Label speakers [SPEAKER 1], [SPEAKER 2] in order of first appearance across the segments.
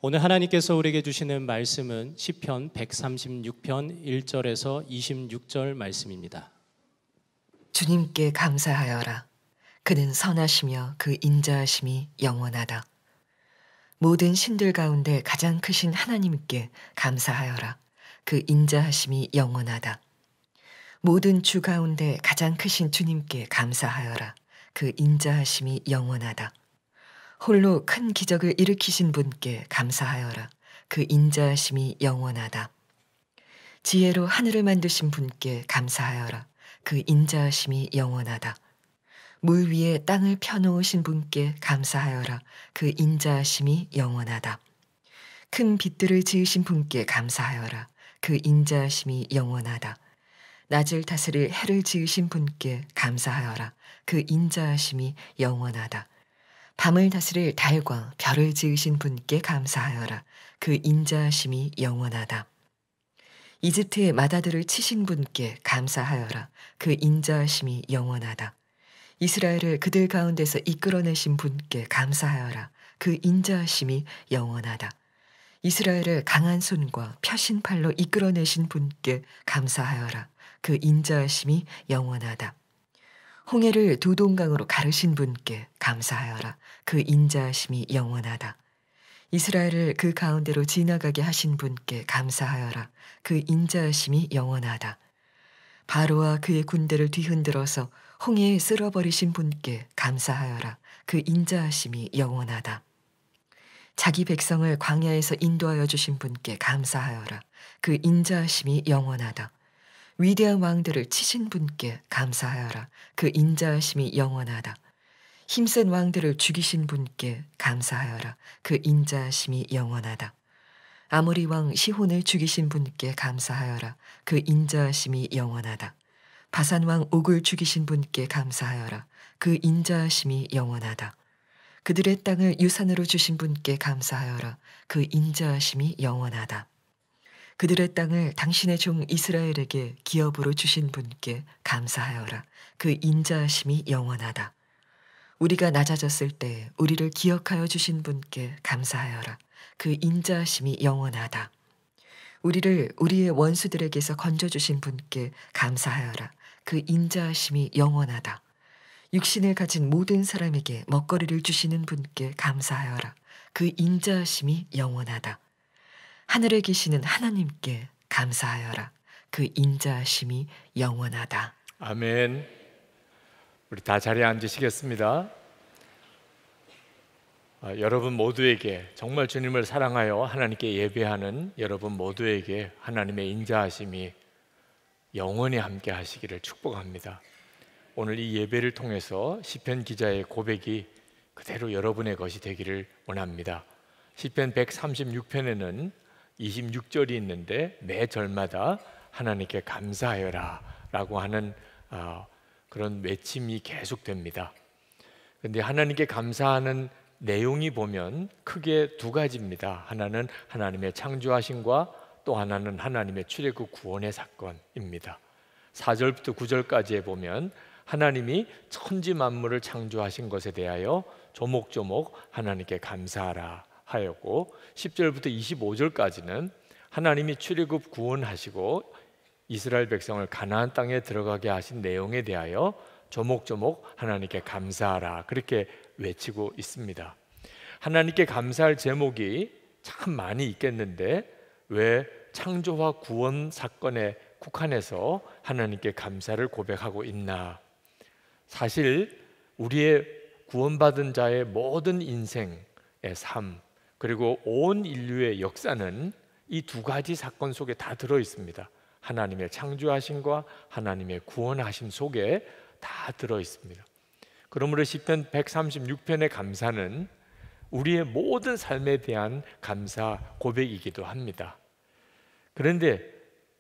[SPEAKER 1] 오늘 하나님께서 우리에게 주시는 말씀은 시편 136편 1절에서 26절 말씀입니다.
[SPEAKER 2] 주님께 감사하여라. 그는 선하시며 그 인자하심이 영원하다. 모든 신들 가운데 가장 크신 하나님께 감사하여라. 그 인자하심이 영원하다. 모든 주 가운데 가장 크신 주님께 감사하여라. 그 인자하심이 영원하다. 홀로 큰 기적을 일으키신 분께 감사하여라. 그 인자하심이 영원하다. 지혜로 하늘을 만드신 분께 감사하여라. 그 인자하심이 영원하다. 물 위에 땅을 펴놓으신 분께 감사하여라. 그 인자하심이 영원하다. 큰 빛들을 지으신 분께 감사하여라. 그 인자하심이 영원하다. 낮을 다스릴 해를 지으신 분께 감사하여라. 그 인자하심이 영원하다. 밤을 다스릴 달과 별을 지으신 분께 감사하여라. 그 인자하심이 영원하다. 이집트의 마다들을 치신 분께 감사하여라. 그 인자하심이 영원하다. 이스라엘을 그들 가운데서 이끌어내신 분께 감사하여라. 그 인자하심이 영원하다. 이스라엘을 강한 손과 펴신 팔로 이끌어내신 분께 감사하여라. 그 인자하심이 영원하다. 홍해를 두 동강으로 가르신 분께 감사하여라. 그 인자하심이 영원하다. 이스라엘을 그 가운데로 지나가게 하신 분께 감사하여라. 그 인자하심이 영원하다. 바로와 그의 군대를 뒤흔들어서 홍해에 쓸어버리신 분께 감사하여라. 그 인자하심이 영원하다. 자기 백성을 광야에서 인도하여 주신 분께 감사하여라. 그 인자하심이 영원하다. 위대한 왕들을 치신 분께 감사하여라. 그 인자하심이 영원하다. 힘센 왕들을 죽이신 분께 감사하여라. 그 인자하심이 영원하다. 아모리 왕 시혼을 죽이신 분께 감사하여라. 그 인자하심이 영원하다. 바산 왕 옥을 죽이신 분께 감사하여라. 그 인자하심이 영원하다. 그들의 땅을 유산으로 주신 분께 감사하여라. 그 인자하심이 영원하다. 그들의 땅을 당신의 종 이스라엘에게 기업으로 주신 분께 감사하여라. 그 인자하심이 영원하다. 우리가 낮아졌을 때 우리를 기억하여 주신 분께 감사하여라. 그 인자하심이 영원하다. 우리를 우리의 원수들에게서 건져주신 분께 감사하여라. 그 인자하심이 영원하다. 육신을 가진 모든 사람에게 먹거리를 주시는 분께 감사하여라. 그 인자하심이 영원하다. 하늘에 계시는 하나님께 감사하여라. 그 인자하심이 영원하다.
[SPEAKER 3] 아멘. 우리 다 자리에 앉으시겠습니다. 여러분 모두에게 정말 주님을 사랑하여 하나님께 예배하는 여러분 모두에게 하나님의 인자하심이 영원히 함께 하시기를 축복합니다. 오늘 이 예배를 통해서 시편 기자의 고백이 그대로 여러분의 것이 되기를 원합니다. 시편 136편에는 26절이 있는데 매 절마다 하나님께 감사하여라 라고 하는 그런 외침이 계속됩니다. 그런데 하나님께 감사하는 내용이 보면 크게 두 가지입니다. 하나는 하나님의 창조하심과 또 하나는 하나님의 출애굽 구원의 사건입니다. 4절부터 9절까지에 보면 하나님이 천지 만물을 창조하신 것에 대하여 조목조목 하나님께 감사하라 하였고, 10절부터 25절까지는 하나님이 출애굽 구원하시고 이스라엘 백성을 가나안 땅에 들어가게 하신 내용에 대하여 조목조목 하나님께 감사하라 그렇게 외치고 있습니다. 하나님께 감사할 제목이 참 많이 있겠는데 왜 창조와 구원 사건에 국한해서 하나님께 감사를 고백하고 있나? 사실 우리의 구원받은 자의 모든 인생의 삶 그리고 온 인류의 역사는 이 두 가지 사건 속에 다 들어 있습니다. 하나님의 창조하심과 하나님의 구원하심 속에 다 들어 있습니다. 그러므로 시편 136편의 감사는 우리의 모든 삶에 대한 감사 고백이기도 합니다. 그런데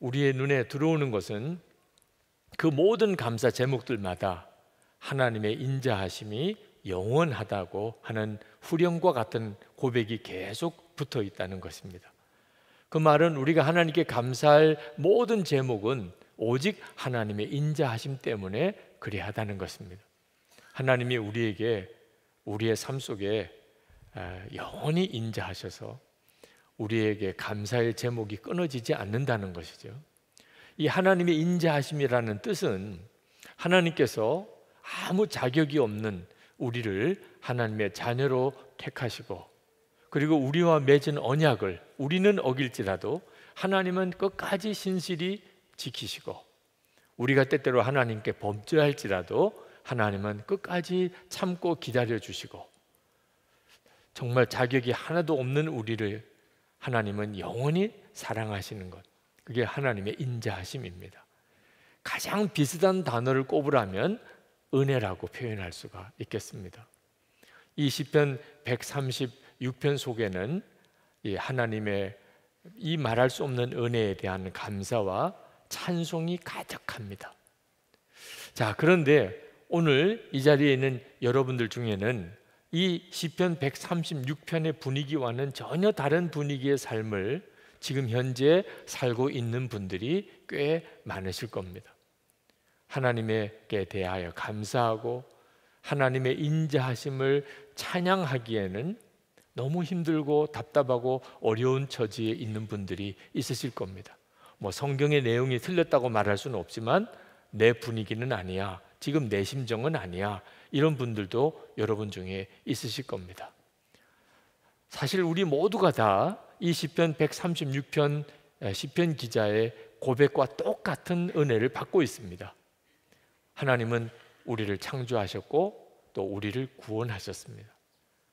[SPEAKER 3] 우리의 눈에 들어오는 것은 그 모든 감사 제목들마다 하나님의 인자하심이 영원하다고 하는 후렴과 같은 고백이 계속 붙어 있다는 것입니다. 그 말은 우리가 하나님께 감사할 모든 제목은 오직 하나님의 인자하심 때문에 그리하다는 것입니다. 하나님이 우리에게 우리의 삶 속에 영원히 인자하셔서 우리에게 감사의 제목이 끊어지지 않는다는 것이죠. 이 하나님의 인자하심이라는 뜻은 하나님께서 아무 자격이 없는 우리를 하나님의 자녀로 택하시고, 그리고 우리와 맺은 언약을 우리는 어길지라도 하나님은 끝까지 신실히 지키시고, 우리가 때때로 하나님께 범죄할지라도 하나님은 끝까지 참고 기다려 주시고, 정말 자격이 하나도 없는 우리를 하나님은 영원히 사랑하시는 것, 그게 하나님의 인자하심입니다. 가장 비슷한 단어를 꼽으라면 은혜라고 표현할 수가 있겠습니다. 이 시편 136편 속에는 이 하나님의 이 말할 수 없는 은혜에 대한 감사와 찬송이 가득합니다. 자, 그런데 오늘 이 자리에 있는 여러분들 중에는 이 시편 136편의 분위기와는 전혀 다른 분위기의 삶을 지금 현재 살고 있는 분들이 꽤 많으실 겁니다. 하나님께 대하여 감사하고 하나님의 인자하심을 찬양하기에는 너무 힘들고 답답하고 어려운 처지에 있는 분들이 있으실 겁니다. 뭐 성경의 내용이 틀렸다고 말할 수는 없지만 내 분위기는 아니야, 지금 내 심정은 아니야, 이런 분들도 여러분 중에 있으실 겁니다. 사실 우리 모두가 다 이 시편 136편 시편 기자의 고백과 똑같은 은혜를 받고 있습니다. 하나님은 우리를 창조하셨고 또 우리를 구원하셨습니다.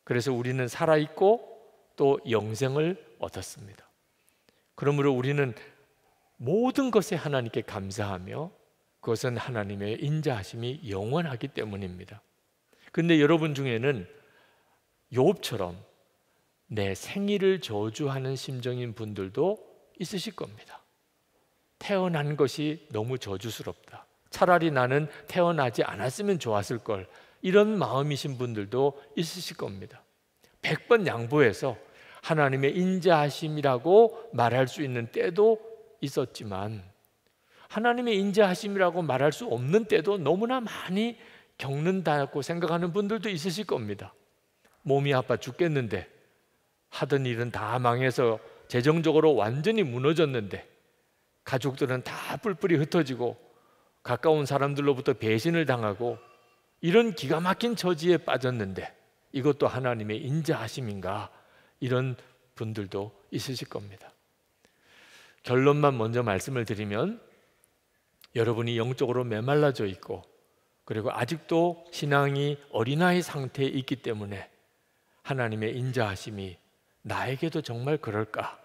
[SPEAKER 3] 그래서 우리는 살아있고 또 영생을 얻었습니다. 그러므로 우리는 모든 것에 하나님께 감사하며 그것은 하나님의 인자하심이 영원하기 때문입니다. 그런데 여러분 중에는 욥처럼 내 생일을 저주하는 심정인 분들도 있으실 겁니다. 태어난 것이 너무 저주스럽다, 차라리 나는 태어나지 않았으면 좋았을 걸, 이런 마음이신 분들도 있으실 겁니다. 100번 양보해서 하나님의 인자하심이라고 말할 수 있는 때도 있었지만 하나님의 인자하심이라고 말할 수 없는 때도 너무나 많이 겪는다고 생각하는 분들도 있으실 겁니다. 몸이 아파 죽겠는데, 하던 일은 다 망해서 재정적으로 완전히 무너졌는데, 가족들은 다 뿔뿔이 흩어지고 가까운 사람들로부터 배신을 당하고 이런 기가 막힌 처지에 빠졌는데 이것도 하나님의 인자하심인가, 이런 분들도 있으실 겁니다. 결론만 먼저 말씀을 드리면, 여러분이 영적으로 메말라져 있고 그리고 아직도 신앙이 어린아이 상태에 있기 때문에 하나님의 인자하심이 나에게도 정말 그럴까,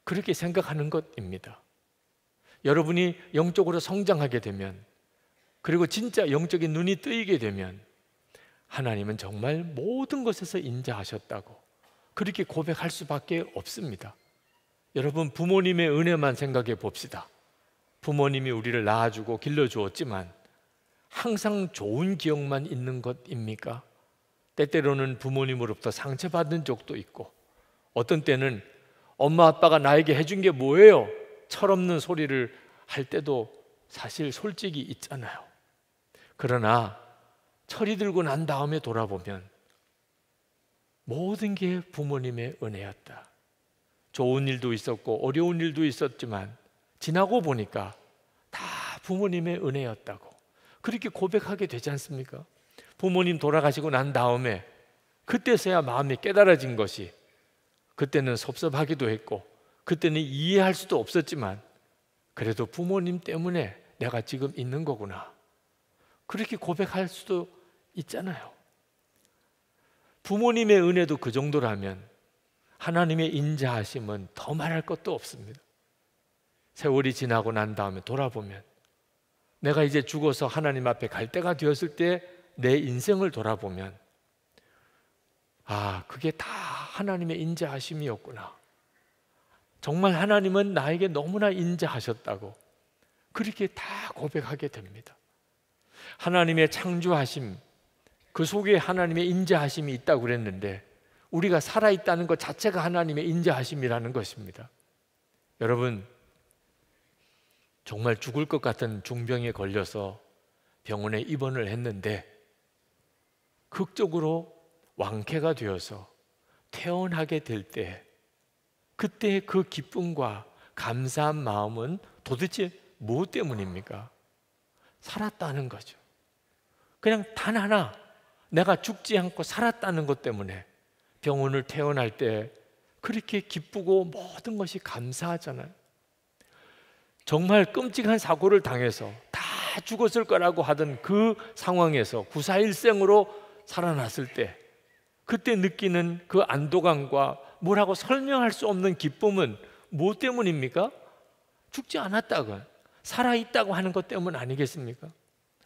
[SPEAKER 3] 그렇게 생각하는 것입니다. 여러분이 영적으로 성장하게 되면, 그리고 진짜 영적인 눈이 뜨이게 되면 하나님은 정말 모든 것에서 인자하셨다고 그렇게 고백할 수밖에 없습니다. 여러분, 부모님의 은혜만 생각해 봅시다. 부모님이 우리를 낳아주고 길러주었지만 항상 좋은 기억만 있는 것입니까? 때때로는 부모님으로부터 상처받은 적도 있고, 어떤 때는 엄마 아빠가 나에게 해준 게 뭐예요? 철없는 소리를 할 때도 사실 솔직히 있잖아요. 그러나 철이 들고 난 다음에 돌아보면 모든 게 부모님의 은혜였다. 좋은 일도 있었고 어려운 일도 있었지만 지나고 보니까 다 부모님의 은혜였다고 그렇게 고백하게 되지 않습니까? 부모님 돌아가시고 난 다음에 그때서야 마음이 깨달아진 것이, 그때는 섭섭하기도 했고 그때는 이해할 수도 없었지만 그래도 부모님 때문에 내가 지금 있는 거구나, 그렇게 고백할 수도 있잖아요. 부모님의 은혜도 그 정도라면 하나님의 인자하심은 더 말할 것도 없습니다. 세월이 지나고 난 다음에 돌아보면, 내가 이제 죽어서 하나님 앞에 갈 때가 되었을 때 내 인생을 돌아보면, 아, 그게 다 하나님의 인자하심이었구나, 정말 하나님은 나에게 너무나 인자하셨다고 그렇게 다 고백하게 됩니다. 하나님의 창조하심, 그 속에 하나님의 인자하심이 있다고 그랬는데 우리가 살아있다는 것 자체가 하나님의 인자하심이라는 것입니다. 여러분, 정말 죽을 것 같은 중병에 걸려서 병원에 입원을 했는데 극적으로 완쾌가 되어서 퇴원하게 될 때 그때 그 기쁨과 감사한 마음은 도대체 무엇 때문입니까? 살았다는 거죠. 그냥 단 하나, 내가 죽지 않고 살았다는 것 때문에 병원을 퇴원할 때 그렇게 기쁘고 모든 것이 감사하잖아요. 정말 끔찍한 사고를 당해서 다 죽었을 거라고 하던 그 상황에서 구사일생으로 살아났을 때 그때 느끼는 그 안도감과 뭐라고 설명할 수 없는 기쁨은 무엇 때문입니까? 죽지 않았다고, 살아있다고 하는 것 때문 아니겠습니까?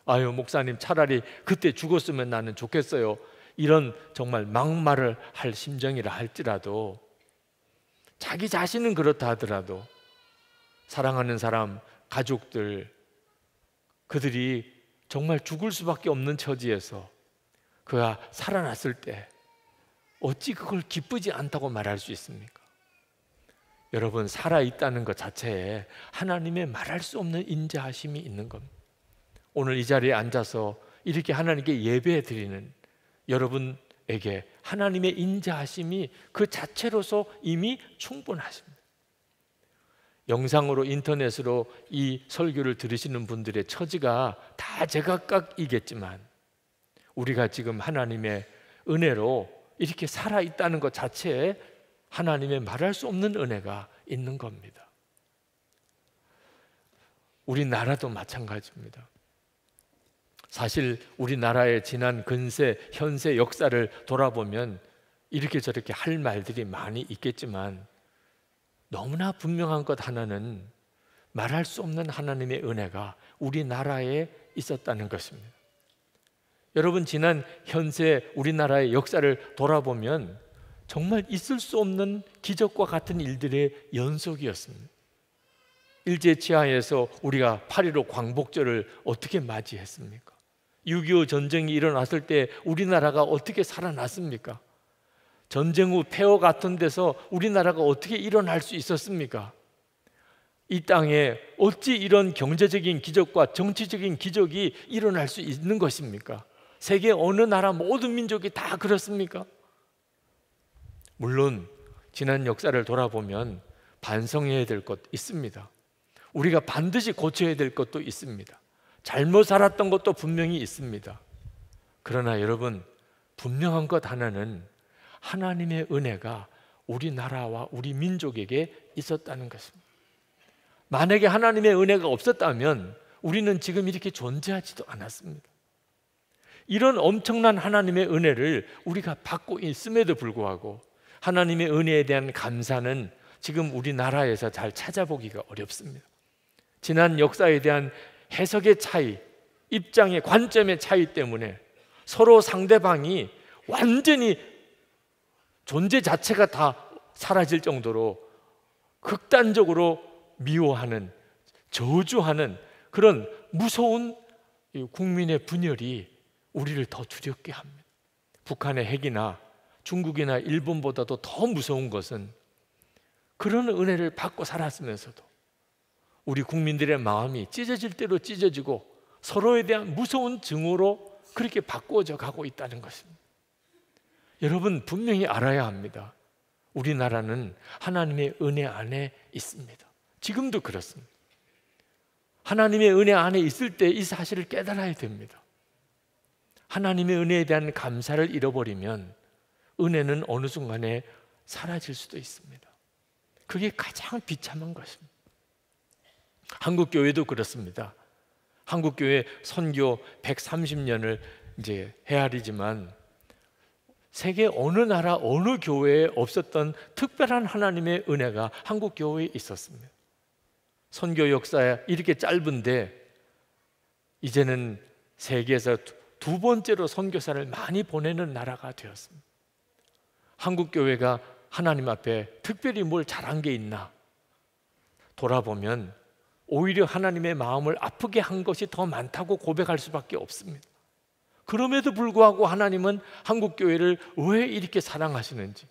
[SPEAKER 3] 아유, 목사님, 차라리 그때 죽었으면 나는 좋겠어요, 이런 정말 막말을 할 심정이라 할지라도, 자기 자신은 그렇다 하더라도 사랑하는 사람, 가족들, 그들이 정말 죽을 수밖에 없는 처지에서 그가 살아났을 때 어찌 그걸 기쁘지 않다고 말할 수 있습니까? 여러분, 살아있다는 것 자체에 하나님의 말할 수 없는 인자하심이 있는 겁니다. 오늘 이 자리에 앉아서 이렇게 하나님께 예배 드리는 여러분에게 하나님의 인자하심이 그 자체로서 이미 충분하십니다. 영상으로, 인터넷으로 이 설교를 들으시는 분들의 처지가 다 제각각이겠지만 우리가 지금 하나님의 은혜로 이렇게 살아있다는 것 자체에 하나님의 말할 수 없는 은혜가 있는 겁니다. 우리나라도 마찬가지입니다. 사실 우리나라의 지난 근세, 현세 역사를 돌아보면 이렇게 저렇게 할 말들이 많이 있겠지만 너무나 분명한 것 하나는 말할 수 없는 하나님의 은혜가 우리나라에 있었다는 것입니다. 여러분, 지난 현세 우리나라의 역사를 돌아보면 정말 있을 수 없는 기적과 같은 일들의 연속이었습니다. 일제치하에서 우리가 8.15 광복절을 어떻게 맞이했습니까? 6.25 전쟁이 일어났을 때 우리나라가 어떻게 살아났습니까? 전쟁 후 폐허 같은 데서 우리나라가 어떻게 일어날 수 있었습니까? 이 땅에 어찌 이런 경제적인 기적과 정치적인 기적이 일어날 수 있는 것입니까? 세계 어느 나라 모든 민족이 다 그렇습니까? 물론 지난 역사를 돌아보면 반성해야 될 것 있습니다. 우리가 반드시 고쳐야 될 것도 있습니다. 잘못 살았던 것도 분명히 있습니다. 그러나 여러분, 분명한 것 하나는 하나님의 은혜가 우리나라와 우리 민족에게 있었다는 것입니다. 만약에 하나님의 은혜가 없었다면 우리는 지금 이렇게 존재하지도 않았습니다. 이런 엄청난 하나님의 은혜를 우리가 받고 있음에도 불구하고 하나님의 은혜에 대한 감사는 지금 우리나라에서 잘 찾아보기가 어렵습니다. 지난 역사에 대한 해석의 차이, 입장의 관점의 차이 때문에 서로 상대방이 완전히 존재 자체가 다 사라질 정도로 극단적으로 미워하는, 저주하는 그런 무서운 국민의 분열이 우리를 더 두렵게 합니다. 북한의 핵이나 중국이나 일본보다도 더 무서운 것은 그런 은혜를 받고 살았으면서도 우리 국민들의 마음이 찢어질 대로 찢어지고 서로에 대한 무서운 증오로 그렇게 바꾸어져 가고 있다는 것입니다. 여러분, 분명히 알아야 합니다. 우리나라는 하나님의 은혜 안에 있습니다. 지금도 그렇습니다. 하나님의 은혜 안에 있을 때 이 사실을 깨달아야 됩니다. 하나님의 은혜에 대한 감사를 잃어버리면 은혜는 어느 순간에 사라질 수도 있습니다. 그게 가장 비참한 것입니다. 한국교회도 그렇습니다. 한국교회 선교 130년을 이제 헤아리지만 세계 어느 나라 어느 교회에 없었던 특별한 하나님의 은혜가 한국교회에 있었습니다. 선교 역사에 이렇게 짧은데 이제는 세계에서 두 번째로 선교사를 많이 보내는 나라가 되었습니다. 한국교회가 하나님 앞에 특별히 뭘 잘한 게 있나 돌아보면 오히려 하나님의 마음을 아프게 한 것이 더 많다고 고백할 수밖에 없습니다. 그럼에도 불구하고 하나님은 한국교회를 왜 이렇게 사랑하시는지,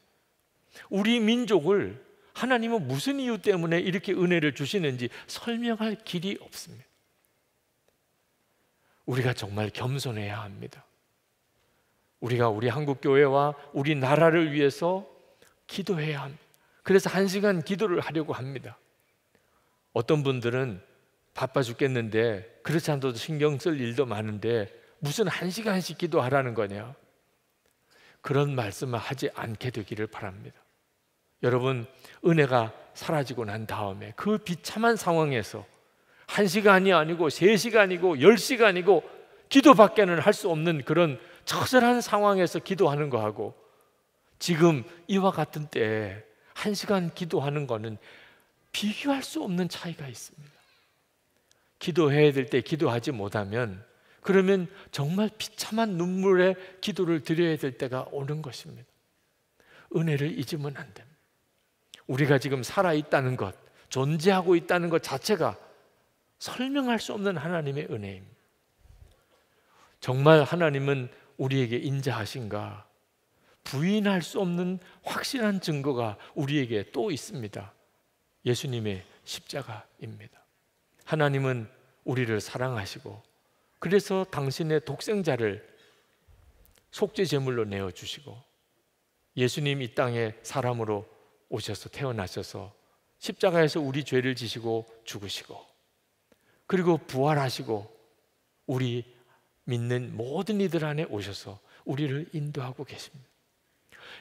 [SPEAKER 3] 우리 민족을 하나님은 무슨 이유 때문에 이렇게 은혜를 주시는지 설명할 길이 없습니다. 우리가 정말 겸손해야 합니다. 우리가 우리 한국교회와 우리 나라를 위해서 기도해야 합니다. 그래서 1시간 기도를 하려고 합니다. 어떤 분들은 바빠 죽겠는데 그렇지 않아도 신경 쓸 일도 많은데 무슨 1시간씩 기도하라는 거냐? 그런 말씀을 하지 않게 되기를 바랍니다. 여러분, 은혜가 사라지고 난 다음에 그 비참한 상황에서 1시간이 아니고 3시간이고 10시간이고 기도밖에는 할 수 없는 그런 처절한 상황에서 기도하는 거하고 지금 이와 같은 때에 1시간 기도하는 거는 비교할 수 없는 차이가 있습니다. 기도해야 될 때 기도하지 못하면 그러면 정말 비참한 눈물의 기도를 드려야 될 때가 오는 것입니다. 은혜를 잊으면 안 됩니다. 우리가 지금 살아있다는 것, 존재하고 있다는 것 자체가 설명할 수 없는 하나님의 은혜입니다. 정말 하나님은 우리에게 인자하신가? 부인할 수 없는 확실한 증거가 우리에게 또 있습니다. 예수님의 십자가입니다. 하나님은 우리를 사랑하시고 그래서 당신의 독생자를 속죄 제물로 내어주시고 예수님 이 땅에 사람으로 오셔서 태어나셔서 십자가에서 우리 죄를 지시고 죽으시고 그리고 부활하시고 우리 믿는 모든 이들 안에 오셔서 우리를 인도하고 계십니다.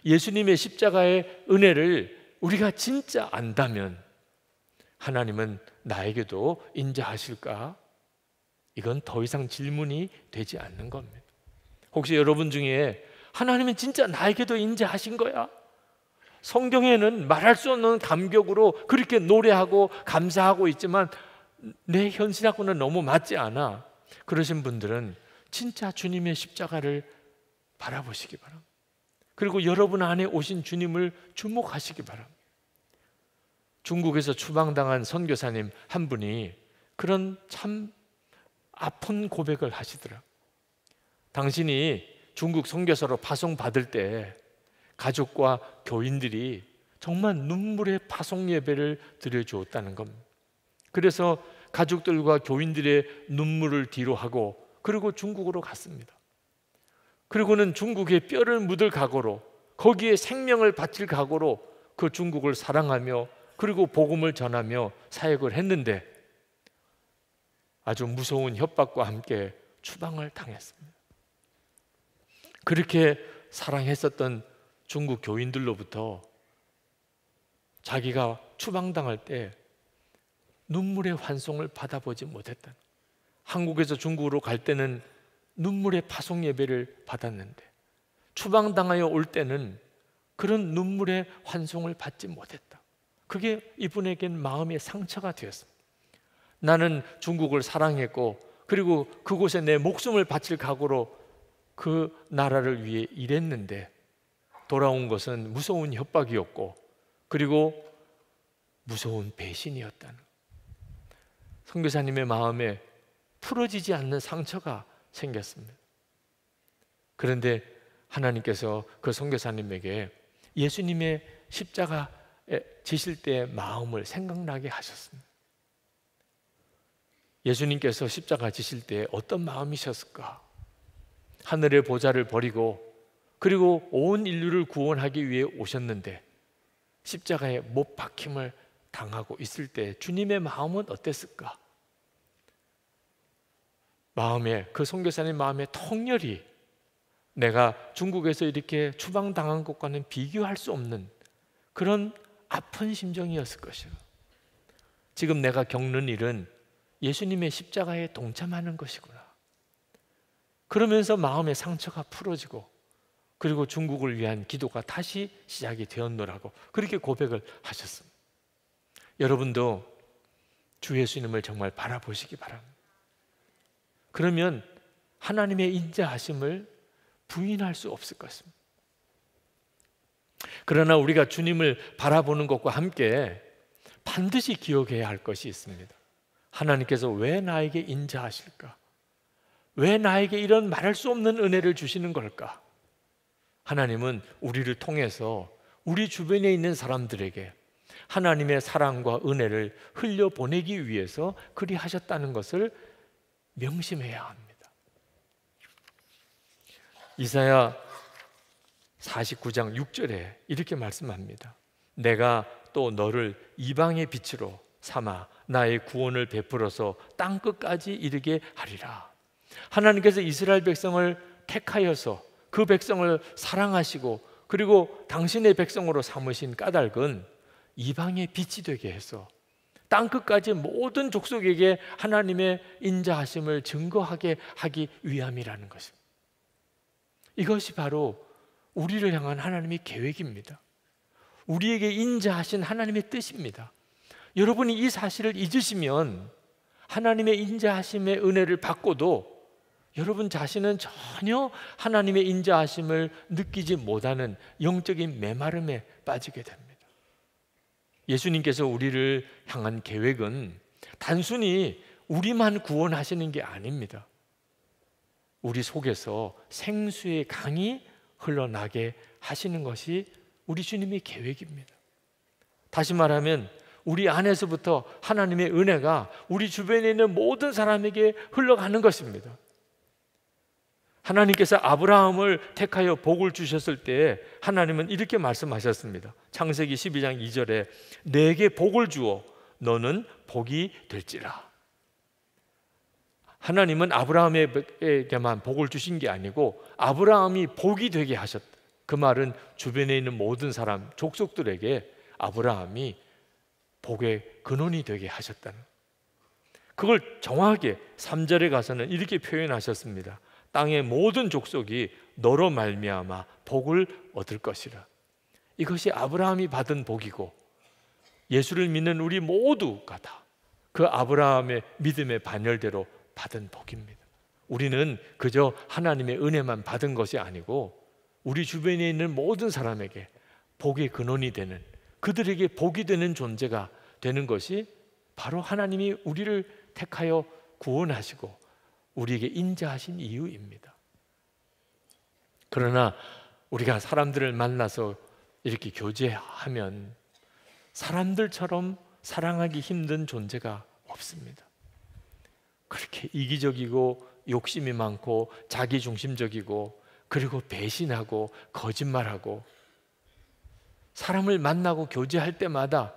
[SPEAKER 3] 예수님의 십자가의 은혜를 우리가 진짜 안다면 하나님은 나에게도 인자하실까? 이건 더 이상 질문이 되지 않는 겁니다. 혹시 여러분 중에 하나님은 진짜 나에게도 인자하신 거야? 성경에는 말할 수 없는 감격으로 그렇게 노래하고 감사하고 있지만 내 현실하고는 너무 맞지 않아. 그러신 분들은 진짜 주님의 십자가를 바라보시기 바랍니다. 그리고 여러분 안에 오신 주님을 주목하시기 바랍니다. 중국에서 추방당한 선교사님 한 분이 그런 참 아픈 고백을 하시더라. 당신이 중국 선교사로 파송받을 때 가족과 교인들이 정말 눈물의 파송 예배를 드려주었다는 겁니다. 그래서 가족들과 교인들의 눈물을 뒤로 하고 그리고 중국으로 갔습니다. 그리고는 중국에 뼈를 묻을 각오로 거기에 생명을 바칠 각오로 그 중국을 사랑하며 그리고 복음을 전하며 사역을 했는데 아주 무서운 협박과 함께 추방을 당했습니다. 그렇게 사랑했었던 중국 교인들로부터 자기가 추방당할 때 눈물의 환송을 받아보지 못했다. 한국에서 중국으로 갈 때는 눈물의 파송 예배를 받았는데 추방당하여 올 때는 그런 눈물의 환송을 받지 못했다. 그게 이분에겐 마음의 상처가 되었습니다. 나는 중국을 사랑했고 그리고 그곳에 내 목숨을 바칠 각오로 그 나라를 위해 일했는데 돌아온 것은 무서운 협박이었고 그리고 무서운 배신이었다는 선교사님의 마음에 풀어지지 않는 상처가 생겼습니다. 그런데 하나님께서 그 선교사님에게 예수님의 십자가에 지실 때의 마음을 생각나게 하셨습니다. 예수님께서 십자가 지실 때 어떤 마음이셨을까? 하늘의 보좌를 버리고 그리고 온 인류를 구원하기 위해 오셨는데 십자가에 못 박힘을 당하고 있을 때 주님의 마음은 어땠을까? 마음에 그 선교사님 마음의 통렬히 내가 중국에서 이렇게 추방당한 것과는 비교할 수 없는 그런 아픈 심정이었을 것이요. 지금 내가 겪는 일은 예수님의 십자가에 동참하는 것이구나. 그러면서 마음의 상처가 풀어지고 그리고 중국을 위한 기도가 다시 시작이 되었노라고 그렇게 고백을 하셨습니다. 여러분도 주 예수님을 정말 바라보시기 바랍니다. 그러면 하나님의 인자하심을 부인할 수 없을 것입니다. 그러나 우리가 주님을 바라보는 것과 함께 반드시 기억해야 할 것이 있습니다. 하나님께서 왜 나에게 인자하실까? 왜 나에게 이런 말할 수 없는 은혜를 주시는 걸까? 하나님은 우리를 통해서 우리 주변에 있는 사람들에게 하나님의 사랑과 은혜를 흘려보내기 위해서 그리 하셨다는 것을 명심해야 합니다. 이사야 49장 6절에 이렇게 말씀합니다. 내가 또 너를 이방의 빛으로 삼아 나의 구원을 베풀어서 땅 끝까지 이르게 하리라. 하나님께서 이스라엘 백성을 택하여서 그 백성을 사랑하시고 그리고 당신의 백성으로 삼으신 까닭은 이방의 빛이 되게 해서 땅 끝까지 모든 족속에게 하나님의 인자하심을 증거하게 하기 위함이라는 것입니다. 이것이 바로 우리를 향한 하나님의 계획입니다. 우리에게 인자하신 하나님의 뜻입니다. 여러분이 이 사실을 잊으시면 하나님의 인자하심의 은혜를 받고도 여러분 자신은 전혀 하나님의 인자하심을 느끼지 못하는 영적인 메마름에 빠지게 됩니다. 예수님께서 우리를 향한 계획은 단순히 우리만 구원하시는 게 아닙니다. 우리 속에서 생수의 강이 흘러나게 하시는 것이 우리 주님의 계획입니다. 다시 말하면 우리 안에서부터 하나님의 은혜가 우리 주변에 있는 모든 사람에게 흘러가는 것입니다. 하나님께서 아브라함을 택하여 복을 주셨을 때 하나님은 이렇게 말씀하셨습니다. 창세기 12장 2절에 내게 복을 주어 너는 복이 될지라. 하나님은 아브라함에게만 복을 주신 게 아니고 아브라함이 복이 되게 하셨다. 그 말은 주변에 있는 모든 사람, 족속들에게 아브라함이 복의 근원이 되게 하셨다는, 그걸 정확하게 3절에 가서는 이렇게 표현하셨습니다. 땅의 모든 족속이 너로 말미암아 복을 얻을 것이라. 이것이 아브라함이 받은 복이고 예수를 믿는 우리 모두가 다 그 아브라함의 믿음의 반열대로 받은 복입니다. 우리는 그저 하나님의 은혜만 받은 것이 아니고 우리 주변에 있는 모든 사람에게 복의 근원이 되는, 그들에게 복이 되는 존재가 되는 것이 바로 하나님이 우리를 택하여 구원하시고 우리에게 인자하신 이유입니다. 그러나 우리가 사람들을 만나서 이렇게 교제하면 사람들처럼 사랑하기 힘든 존재가 없습니다. 그렇게 이기적이고 욕심이 많고 자기중심적이고 그리고 배신하고 거짓말하고 사람을 만나고 교제할 때마다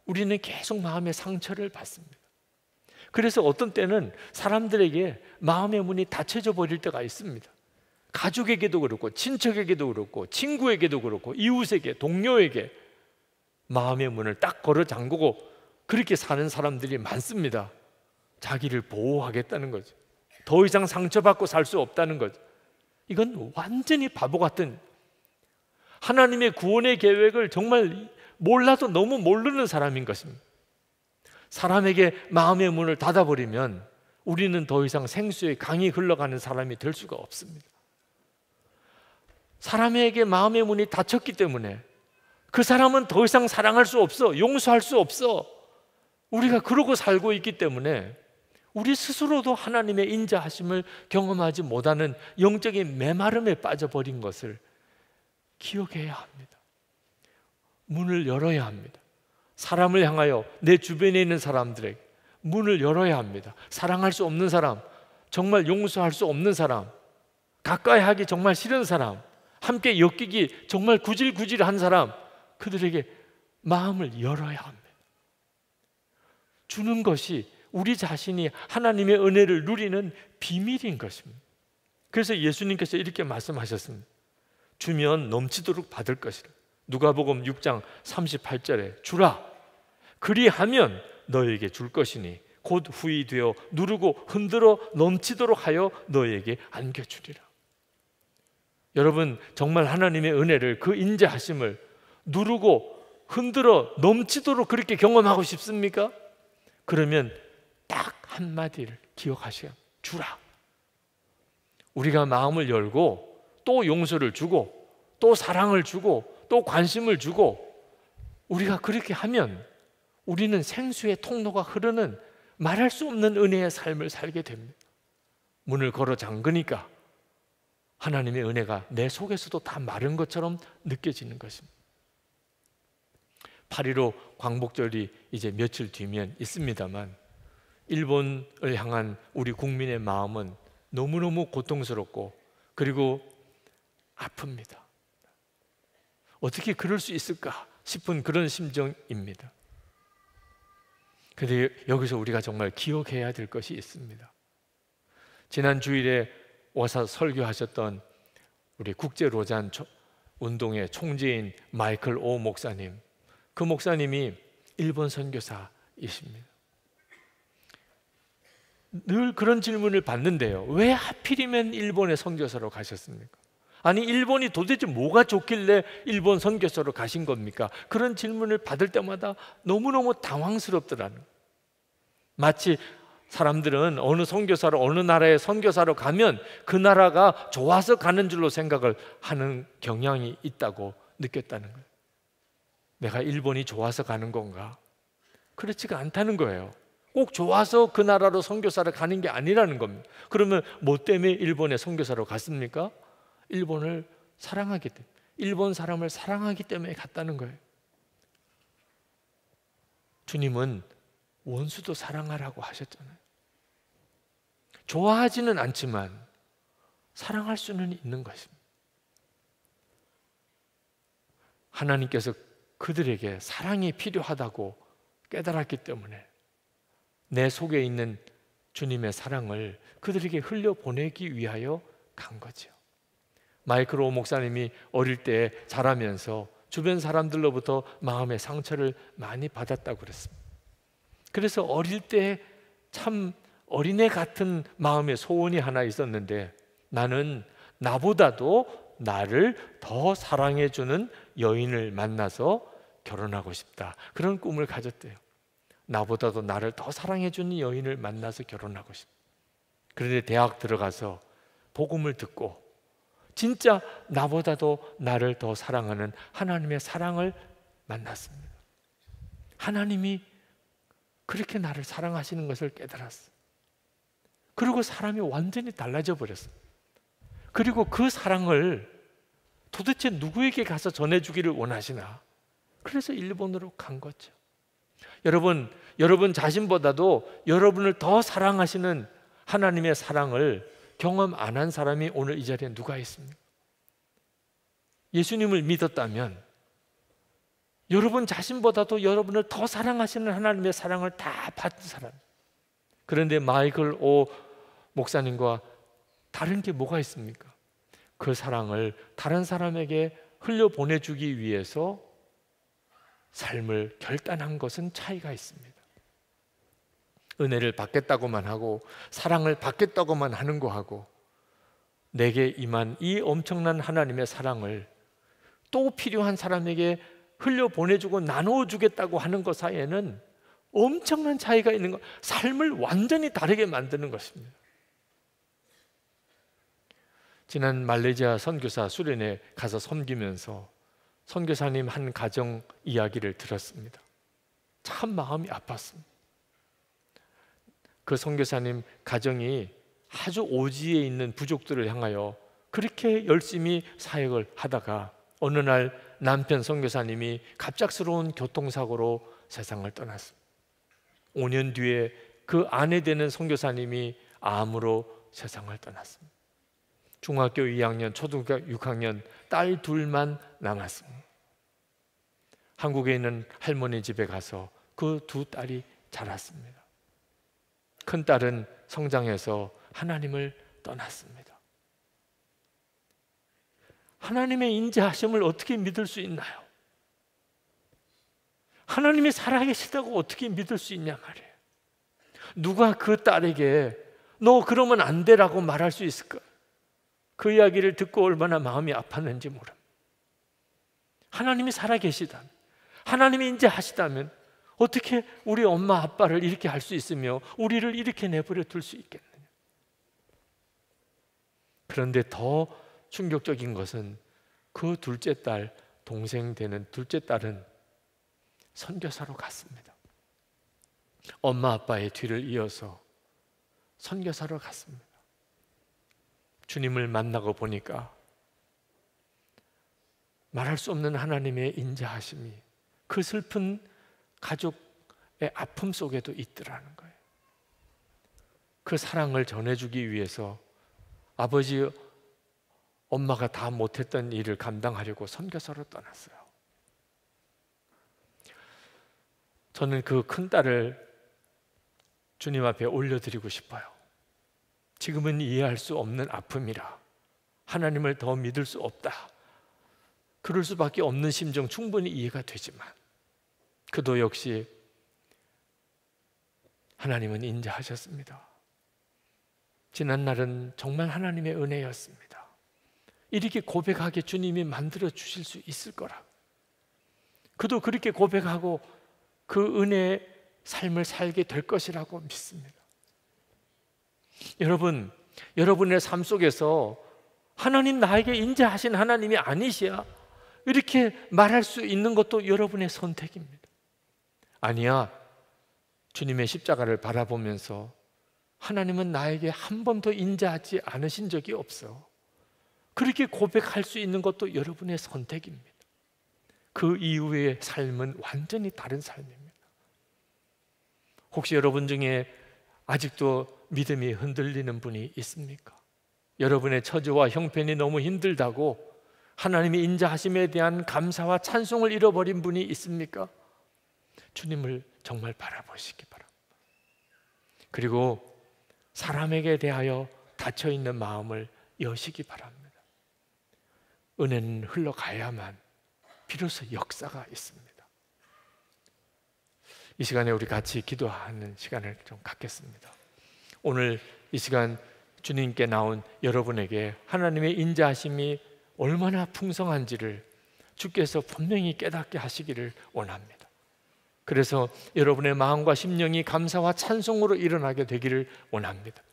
[SPEAKER 3] 우리는 계속 마음의 상처를 받습니다. 그래서 어떤 때는 사람들에게 마음의 문이 닫혀져 버릴 때가 있습니다. 가족에게도 그렇고 친척에게도 그렇고 친구에게도 그렇고 이웃에게 동료에게 마음의 문을 딱 걸어 잠그고 그렇게 사는 사람들이 많습니다. 자기를 보호하겠다는 거죠. 더 이상 상처받고 살 수 없다는 거죠. 이건 완전히 바보 같은, 하나님의 구원의 계획을 정말 몰라도 너무 모르는 사람인 것입니다. 사람에게 마음의 문을 닫아버리면 우리는 더 이상 생수의 강이 흘러가는 사람이 될 수가 없습니다. 사람에게 마음의 문이 닫혔기 때문에 그 사람은 더 이상 사랑할 수 없어, 용서할 수 없어. 우리가 그러고 살고 있기 때문에 우리 스스로도 하나님의 인자하심을 경험하지 못하는 영적인 메마름에 빠져버린 것을 기억해야 합니다. 문을 열어야 합니다. 사람을 향하여 내 주변에 있는 사람들에게 문을 열어야 합니다. 사랑할 수 없는 사람, 정말 용서할 수 없는 사람, 가까이 하기 정말 싫은 사람, 함께 엮이기 정말 구질구질한 사람, 그들에게 마음을 열어야 합니다. 주는 것이 우리 자신이 하나님의 은혜를 누리는 비밀인 것입니다. 그래서 예수님께서 이렇게 말씀하셨습니다. 주면 넘치도록 받을 것이라. 누가복음 6장 38절에 주라, 그리하면 너에게 줄 것이니 곧 후이 되어 누르고 흔들어 넘치도록 하여 너에게 안겨주리라. 여러분, 정말 하나님의 은혜를, 그 인자하심을 누르고 흔들어 넘치도록 그렇게 경험하고 싶습니까? 그러면 딱 한마디를 기억하셔야 합니다. 주라. 우리가 마음을 열고 또 용서를 주고 또 사랑을 주고 또 관심을 주고 우리가 그렇게 하면 우리는 생수의 통로가 흐르는 말할 수 없는 은혜의 삶을 살게 됩니다. 문을 걸어 잠그니까 하나님의 은혜가 내 속에서도 다 마른 것처럼 느껴지는 것입니다. 8.15 광복절이 이제 며칠 뒤면 있습니다만 일본을 향한 우리 국민의 마음은 너무너무 고통스럽고 그리고 아픕니다. 어떻게 그럴 수 있을까? 싶은 그런 심정입니다. 그런데 여기서 우리가 정말 기억해야 될 것이 있습니다. 지난 주일에 와서 설교하셨던 우리 국제로잔 운동의 총재인 마이클 오 목사님, 그 목사님이 일본 선교사이십니다. 늘 그런 질문을 받는데요. 왜 하필이면 일본에 선교사로 가셨습니까? 아니, 일본이 도대체 뭐가 좋길래 일본 선교사로 가신 겁니까? 그런 질문을 받을 때마다 너무너무 당황스럽더라는 거예요. 마치 사람들은 어느 선교사로, 어느 나라의 선교사로 가면 그 나라가 좋아서 가는 줄로 생각을 하는 경향이 있다고 느꼈다는 거예요. 내가 일본이 좋아서 가는 건가? 그렇지가 않다는 거예요. 꼭 좋아서 그 나라로 선교사를 가는 게 아니라는 겁니다. 그러면 뭐 때문에 일본에 선교사로 갔습니까? 일본을 사랑하기 때문에, 일본 사람을 사랑하기 때문에 갔다는 거예요. 주님은 원수도 사랑하라고 하셨잖아요. 좋아하지는 않지만 사랑할 수는 있는 것입니다. 하나님께서 그들에게 사랑이 필요하다고 깨달았기 때문에 내 속에 있는 주님의 사랑을 그들에게 흘려보내기 위하여 간 거죠. 마이클 오 목사님이 어릴 때 자라면서 주변 사람들로부터 마음의 상처를 많이 받았다고 그랬습니다. 그래서 어릴 때 참 어린애 같은 마음의 소원이 하나 있었는데, 나는 나보다도 나를 더 사랑해주는 여인을 만나서 결혼하고 싶다, 그런 꿈을 가졌대요. 나보다도 나를 더 사랑해주는 여인을 만나서 결혼하고 싶다. 그런데 대학 들어가서 복음을 듣고 진짜 나보다도 나를 더 사랑하는 하나님의 사랑을 만났습니다. 하나님이 그렇게 나를 사랑하시는 것을 깨달았어. 그리고 사람이 완전히 달라져 버렸어. 그리고 그 사랑을 도대체 누구에게 가서 전해주기를 원하시나? 그래서 일본으로 간 거죠. 여러분 자신보다도 여러분을 더 사랑하시는 하나님의 사랑을 경험 안 한 사람이 오늘 이 자리에 누가 있습니까? 예수님을 믿었다면 여러분 자신보다도 여러분을 더 사랑하시는 하나님의 사랑을 다 받은 사람. 그런데 마이클 오 목사님과 다른 게 뭐가 있습니까? 그 사랑을 다른 사람에게 흘려보내주기 위해서 삶을 결단한 것은 차이가 있습니다. 은혜를 받겠다고만 하고 사랑을 받겠다고만 하는 거하고 내게 임한 이 엄청난 하나님의 사랑을 또 필요한 사람에게 흘려보내주고 나눠주겠다고 하는 것 사이에는 엄청난 차이가 있는 것, 삶을 완전히 다르게 만드는 것입니다. 지난 말레이시아 선교사 수련회 가서 섬기면서 선교사님 한 가정 이야기를 들었습니다. 참 마음이 아팠습니다. 그 선교사님 가정이 아주 오지에 있는 부족들을 향하여 그렇게 열심히 사역을 하다가 어느 날 남편 선교사님이 갑작스러운 교통사고로 세상을 떠났습니다. 5년 뒤에 그 아내 되는 선교사님이 암으로 세상을 떠났습니다. 중학교 2학년, 초등학교 6학년 딸 둘만 남았습니다. 한국에 있는 할머니 집에 가서 그 두 딸이 자랐습니다. 큰 딸은 성장해서 하나님을 떠났습니다. 하나님의 인자하심을 어떻게 믿을 수 있나요? 하나님이 살아계시다고 어떻게 믿을 수 있냐 말이에요. 누가 그 딸에게 너 그러면 안 되라고 말할 수 있을까? 그 이야기를 듣고 얼마나 마음이 아팠는지 모릅니다. 하나님이 살아계시다면, 하나님이 인자하시다면 어떻게 우리 엄마 아빠를 이렇게 할 수 있으며 우리를 이렇게 내버려 둘 수 있겠느냐. 그런데 더 충격적인 것은 그 둘째 딸, 동생 되는 둘째 딸은 선교사로 갔습니다. 엄마 아빠의 뒤를 이어서 선교사로 갔습니다. 주님을 만나고 보니까 말할 수 없는 하나님의 인자하심이 그 슬픈 가족의 아픔 속에도 있더라는 거예요. 그 사랑을 전해주기 위해서 아버지, 엄마가 다 못했던 일을 감당하려고 선교사로 떠났어요. 저는 그 큰 딸을 주님 앞에 올려드리고 싶어요. 지금은 이해할 수 없는 아픔이라 하나님을 더 믿을 수 없다, 그럴 수밖에 없는 심정 충분히 이해가 되지만 그도 역시 하나님은 인자하셨습니다. 지난 날은 정말 하나님의 은혜였습니다. 이렇게 고백하게 주님이 만들어 주실 수 있을 거라. 그도 그렇게 고백하고 그 은혜의 삶을 살게 될 것이라고 믿습니다. 여러분, 여러분의 삶 속에서 하나님 나에게 인자하신 하나님이 아니시야 이렇게 말할 수 있는 것도 여러분의 선택입니다. 아니야, 주님의 십자가를 바라보면서 하나님은 나에게 한 번도 인자하지 않으신 적이 없어, 그렇게 고백할 수 있는 것도 여러분의 선택입니다. 그 이후의 삶은 완전히 다른 삶입니다. 혹시 여러분 중에 아직도 믿음이 흔들리는 분이 있습니까? 여러분의 처지와 형편이 너무 힘들다고 하나님의 인자하심에 대한 감사와 찬송을 잃어버린 분이 있습니까? 주님을 정말 바라보시기 바랍니다. 그리고 사람에게 대하여 닫혀있는 마음을 여시기 바랍니다. 은혜는 흘러가야만 비로소 역사가 있습니다. 이 시간에 우리 같이 기도하는 시간을 좀 갖겠습니다. 오늘 이 시간 주님께 나온 여러분에게 하나님의 인자하심이 얼마나 풍성한지를 주께서 분명히 깨닫게 하시기를 원합니다. 그래서 여러분의 마음과 심령이 감사와 찬송으로 일어나게 되기를 원합니다.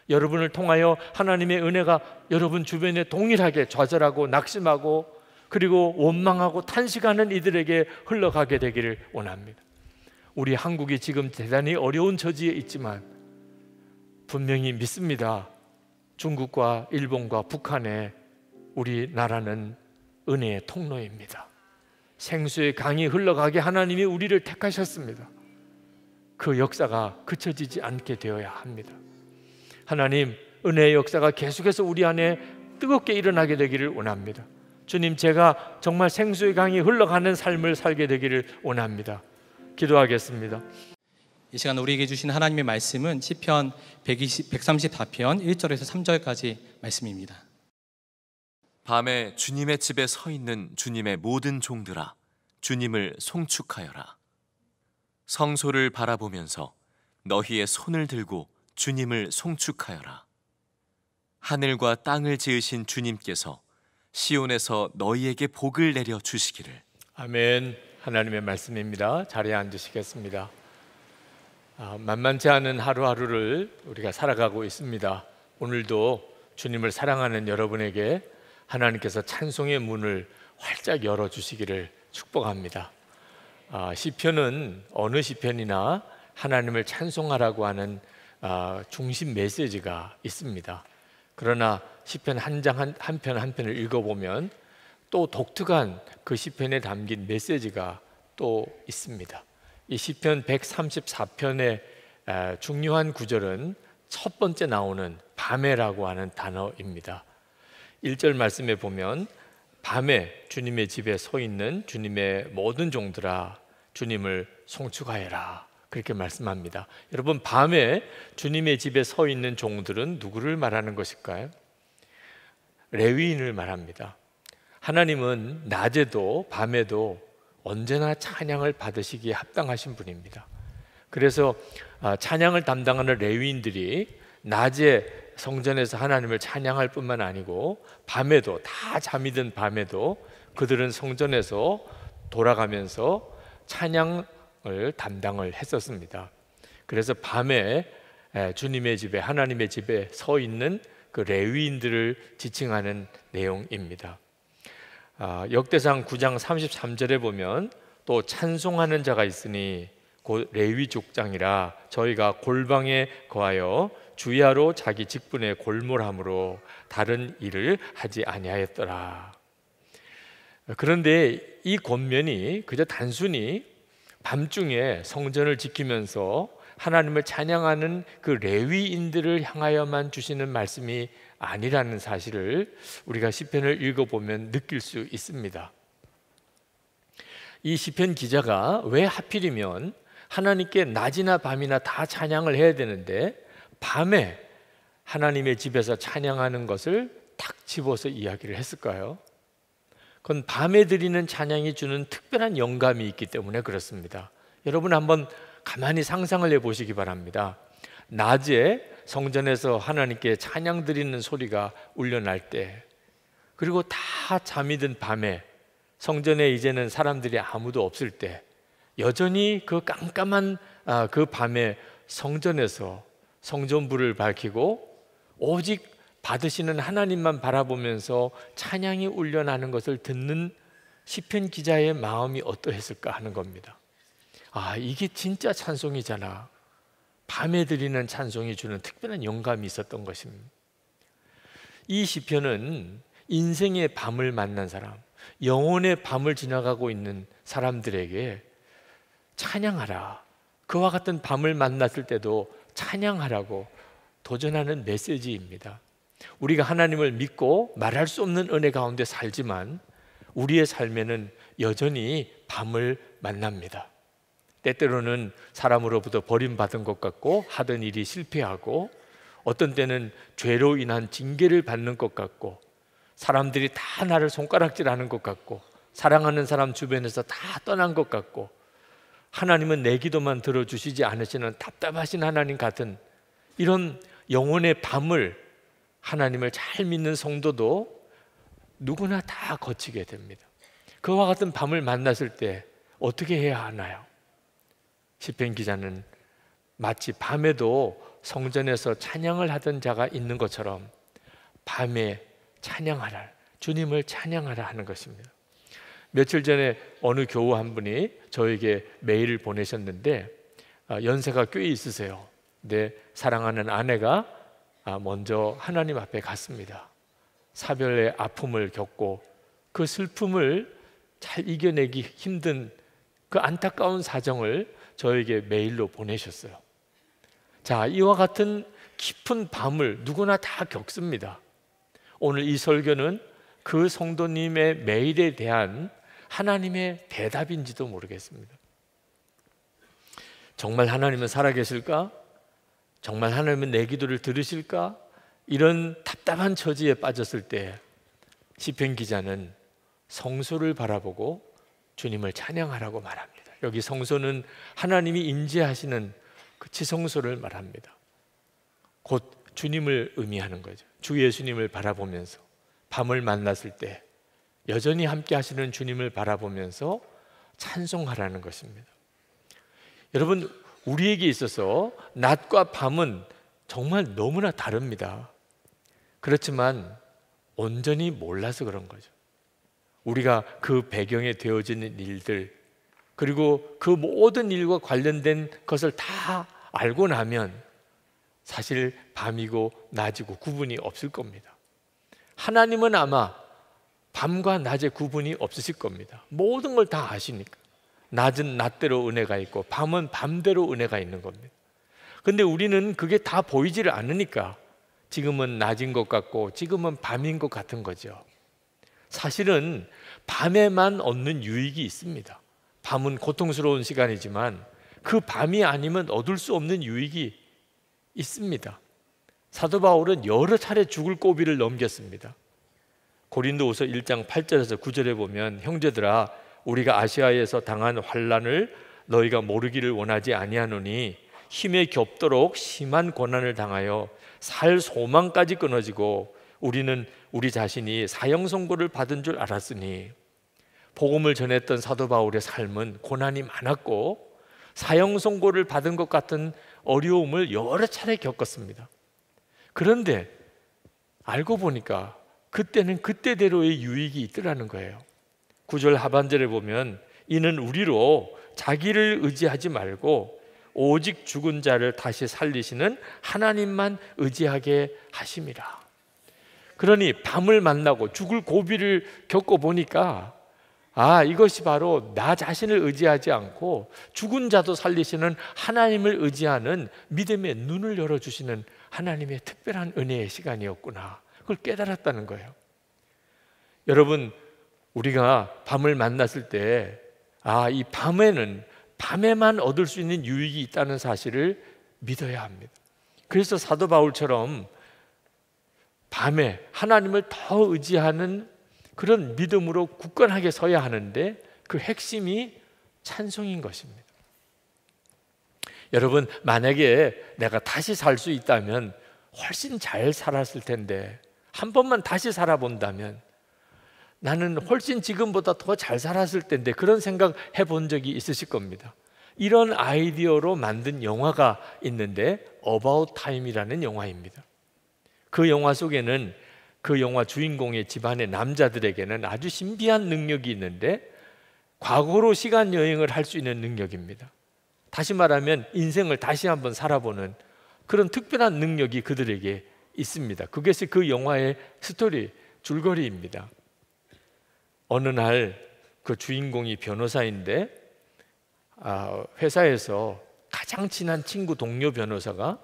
[SPEAKER 3] 여러분을 통하여 하나님의 은혜가 여러분 주변에 동일하게 좌절하고 낙심하고 그리고 원망하고 탄식하는 이들에게 흘러가게 되기를 원합니다. 우리 한국이 지금 대단히 어려운 처지에 있지만 분명히 믿습니다. 중국과 일본과 북한에 우리나라는 은혜의 통로입니다. 생수의 강이 흘러가게 하나님이 우리를 택하셨습니다. 그 역사가 그쳐지지 않게 되어야 합니다. 하나님, 은혜의 역사가 계속해서 우리 안에 뜨겁게 일어나게 되기를 원합니다. 주님, 제가 정말 생수의 강이 흘러가는 삶을 살게 되기를 원합니다. 기도하겠습니다.
[SPEAKER 4] 이 시간 우리에게 주신 하나님의 말씀은 시편 134편 1절에서 3절까지 말씀입니다.
[SPEAKER 5] 밤에 주님의 집에 서 있는 주님의 모든 종들아, 주님을 송축하여라. 성소를 바라보면서 너희의 손을 들고 주님을 송축하여라. 하늘과 땅을 지으신 주님께서 시온에서 너희에게 복을 내려 주시기를.
[SPEAKER 3] 아멘. 하나님의 말씀입니다. 자리에 앉으시겠습니다. 만만치 않은 하루하루를 우리가 살아가고 있습니다. 오늘도 주님을 사랑하는 여러분에게 하나님께서 찬송의 문을 활짝 열어주시기를 축복합니다. 시편은 어느 시편이나 하나님을 찬송하라고 하는 중심 메시지가 있습니다. 그러나 시편 한 편 한 편을 읽어보면 또 독특한 그 시편에 담긴 메시지가 또 있습니다. 이 시편 134편의 중요한 구절은 첫 번째 나오는 밤에라고 하는 단어입니다. 1절 말씀에 보면 밤에 주님의 집에 서 있는 주님의 모든 종들아, 주님을 송축하여라, 그렇게 말씀합니다. 여러분, 밤에 주님의 집에 서 있는 종들은 누구를 말하는 것일까요? 레위인을 말합니다. 하나님은 낮에도 밤에도 언제나 찬양을 받으시기에 합당하신 분입니다. 그래서 찬양을 담당하는 레위인들이 낮에 성전에서 하나님을 찬양할 뿐만 아니고 밤에도, 다 잠이 든 밤에도 그들은 성전에서 돌아가면서 찬양을 담당을 했었습니다. 그래서 밤에 주님의 집에, 하나님의 집에 서 있는 그 레위인들을 지칭하는 내용입니다. 역대상 9장 33절에 보면 또 찬송하는 자가 있으니 곧 레위 족장이라 저희가 골방에 거하여 주야로 자기 직분에 골몰함으로 다른 일을 하지 아니하였더라. 그런데 이 권면이 그저 단순히 밤중에 성전을 지키면서 하나님을 찬양하는 그 레위인들을 향하여만 주시는 말씀이 아니라는 사실을 우리가 시편을 읽어보면 느낄 수 있습니다. 이 시편 기자가 왜 하필이면 하나님께 낮이나 밤이나 다 찬양을 해야 되는데 밤에 하나님의 집에서 찬양하는 것을 탁 집어서 이야기를 했을까요? 그건 밤에 드리는 찬양이 주는 특별한 영감이 있기 때문에 그렇습니다. 여러분 한번 가만히 상상을 해보시기 바랍니다. 낮에 성전에서 하나님께 찬양 드리는 소리가 울려날 때, 그리고 다 잠이 든 밤에 성전에 이제는 사람들이 아무도 없을 때, 여전히 그 깜깜한 그 밤에 성전에서 성전불을 밝히고 오직 받으시는 하나님만 바라보면서 찬양이 울려나는 것을 듣는 시편 기자의 마음이 어떠했을까 하는 겁니다. 아, 이게 진짜 찬송이잖아. 밤에 드리는 찬송이 주는 특별한 영감이 있었던 것입니다. 이 시편은 인생의 밤을 만난 사람, 영혼의 밤을 지나가고 있는 사람들에게 찬양하라, 그와 같은 밤을 만났을 때도 찬양하라고 도전하는 메시지입니다. 우리가 하나님을 믿고 말할 수 없는 은혜 가운데 살지만 우리의 삶에는 여전히 밤을 만납니다. 때때로는 사람으로부터 버림받은 것 같고 하던 일이 실패하고, 어떤 때는 죄로 인한 징계를 받는 것 같고, 사람들이 다 나를 손가락질하는 것 같고, 사랑하는 사람 주변에서 다 떠난 것 같고, 하나님은 내 기도만 들어주시지 않으시는 답답하신 하나님 같은 이런 영혼의 밤을 하나님을 잘 믿는 성도도 누구나 다 거치게 됩니다. 그와 같은 밤을 만났을 때 어떻게 해야 하나요? 시편 기자는 마치 밤에도 성전에서 찬양을 하던 자가 있는 것처럼 밤에 찬양하라, 주님을 찬양하라 하는 것입니다. 며칠 전에 어느 교우 한 분이 저에게 메일을 보내셨는데, 연세가 꽤 있으세요. 내 사랑하는 아내가 먼저 하나님 앞에 갔습니다. 사별의 아픔을 겪고 그 슬픔을 잘 이겨내기 힘든 그 안타까운 사정을 저에게 메일로 보내셨어요. 자, 이와 같은 깊은 밤을 누구나 다 겪습니다. 오늘 이 설교는 그 성도님의 메일에 대한 하나님의 대답인지도 모르겠습니다. 정말 하나님은 살아계실까? 정말 하나님은 내 기도를 들으실까? 이런 답답한 처지에 빠졌을 때 시편 기자는 성소를 바라보고 주님을 찬양하라고 말합니다. 여기 성소는 하나님이 임재하시는 그 지성소를 말합니다. 곧 주님을 의미하는 거죠. 주 예수님을 바라보면서 밤을 만났을 때 여전히 함께 하시는 주님을 바라보면서 찬송하라는 것입니다. 여러분, 우리에게 있어서 낮과 밤은 정말 너무나 다릅니다. 그렇지만 온전히 몰라서 그런 거죠. 우리가 그 배경에 되어지는 일들, 그리고 그 모든 일과 관련된 것을 다 알고 나면 사실 밤이고 낮이고 구분이 없을 겁니다. 하나님은 아마 밤과 낮의 구분이 없으실 겁니다. 모든 걸 다 아시니까. 낮은 낮대로 은혜가 있고 밤은 밤대로 은혜가 있는 겁니다. 근데 우리는 그게 다 보이지를 않으니까 지금은 낮인 것 같고 지금은 밤인 것 같은 거죠. 사실은 밤에만 얻는 유익이 있습니다. 밤은 고통스러운 시간이지만 그 밤이 아니면 얻을 수 없는 유익이 있습니다. 사도 바울은 여러 차례 죽을 고비를 넘겼습니다. 고린도후서 1장 8절에서 9절에 보면, 형제들아, 우리가 아시아에서 당한 환난을 너희가 모르기를 원하지 아니하노니 힘에 겹도록 심한 고난을 당하여 살 소망까지 끊어지고 우리는 우리 자신이 사형 선고를 받은 줄 알았으니. 복음을 전했던 사도 바울의 삶은 고난이 많았고 사형 선고를 받은 것 같은 어려움을 여러 차례 겪었습니다. 그런데 알고 보니까 그때는 그때대로의 유익이 있더라는 거예요. 9절 하반절에 보면, 이는 우리로 자기를 의지하지 말고 오직 죽은 자를 다시 살리시는 하나님만 의지하게 하심이라. 그러니 밤을 만나고 죽을 고비를 겪어보니까 이것이 바로 나 자신을 의지하지 않고 죽은 자도 살리시는 하나님을 의지하는 믿음의 눈을 열어주시는 하나님의 특별한 은혜의 시간이었구나, 그걸 깨달았다는 거예요. 여러분, 우리가 밤을 만났을 때 이 밤에는 밤에만 얻을 수 있는 유익이 있다는 사실을 믿어야 합니다. 그래서 사도 바울처럼 밤에 하나님을 더 의지하는 그런 믿음으로 굳건하게 서야 하는데 그 핵심이 찬송인 것입니다. 여러분, 만약에 내가 다시 살 수 있다면 훨씬 잘 살았을 텐데, 한 번만 다시 살아본다면 나는 훨씬 지금보다 더 잘 살았을 텐데, 그런 생각 해본 적이 있으실 겁니다. 이런 아이디어로 만든 영화가 있는데 About Time이라는 영화입니다. 그 영화 속에는 그 영화 주인공의 집안의 남자들에게는 아주 신비한 능력이 있는데 과거로 시간 여행을 할 수 있는 능력입니다. 다시 말하면 인생을 다시 한번 살아보는 그런 특별한 능력이 그들에게 있습니다. 그것이 그 영화의 스토리, 줄거리입니다. 어느 날 그 주인공이 변호사인데 회사에서 가장 친한 친구 동료 변호사가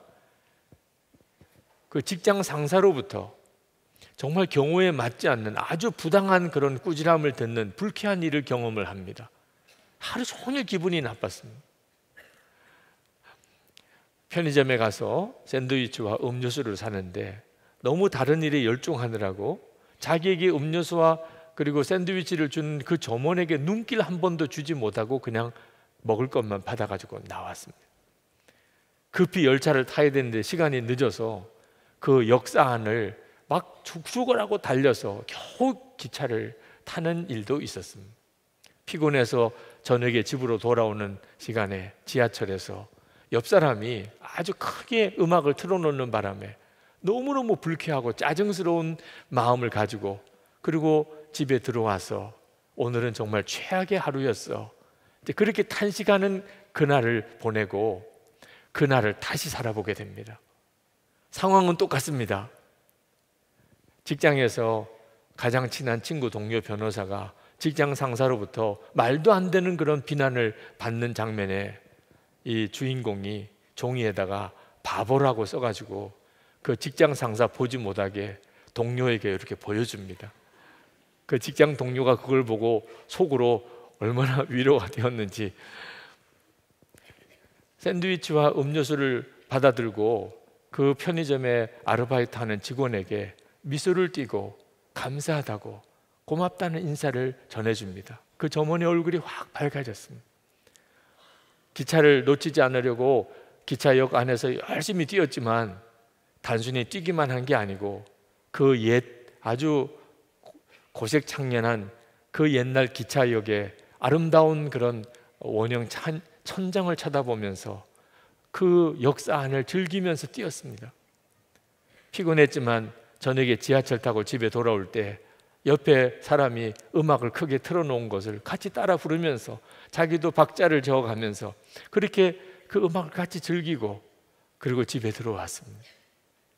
[SPEAKER 3] 그 직장 상사로부터 정말 경우에 맞지 않는 아주 부당한 그런 꾸지람을 듣는 불쾌한 일을 경험을 합니다. 하루 종일 기분이 나빴습니다. 편의점에 가서 샌드위치와 음료수를 사는데 너무 다른 일에 열중하느라고 자기에게 음료수와 그리고 샌드위치를 준 그 점원에게 눈길 한 번도 주지 못하고 그냥 먹을 것만 받아가지고 나왔습니다. 급히 열차를 타야 되는데 시간이 늦어서 그 역사 안을 막 죽어라고 달려서 겨우 기차를 타는 일도 있었습니다. 피곤해서 저녁에 집으로 돌아오는 시간에 지하철에서 옆 사람이 아주 크게 음악을 틀어놓는 바람에 너무너무 불쾌하고 짜증스러운 마음을 가지고, 그리고 집에 들어와서 오늘은 정말 최악의 하루였어, 그렇게 탄식하는 그날을 보내고 그날을 다시 살아보게 됩니다. 상황은 똑같습니다. 직장에서 가장 친한 친구 동료 변호사가 직장 상사로부터 말도 안 되는 그런 비난을 받는 장면에 이 주인공이 종이에다가 바보라고 써가지고 그 직장 상사 보지 못하게 동료에게 이렇게 보여줍니다. 그 직장 동료가 그걸 보고 속으로 얼마나 위로가 되었는지 샌드위치와 음료수를 받아들고 그 편의점에 아르바이트하는 직원에게 미소를 띠고 감사하다고 고맙다는 인사를 전해줍니다. 그 점원의 얼굴이 확 밝아졌습니다. 기차를 놓치지 않으려고 기차역 안에서 열심히 뛰었지만 단순히 뛰기만 한 게 아니고 그 옛 아주 고색창년한 그 옛날 기차역의 아름다운 그런 원형 천장을 쳐다보면서 그 역사 안을 즐기면서 뛰었습니다. 피곤했지만 저녁에 지하철 타고 집에 돌아올 때 옆에 사람이 음악을 크게 틀어놓은 것을 같이 따라 부르면서 자기도 박자를 저어가면서 그렇게 그 음악을 같이 즐기고 그리고 집에 들어왔습니다.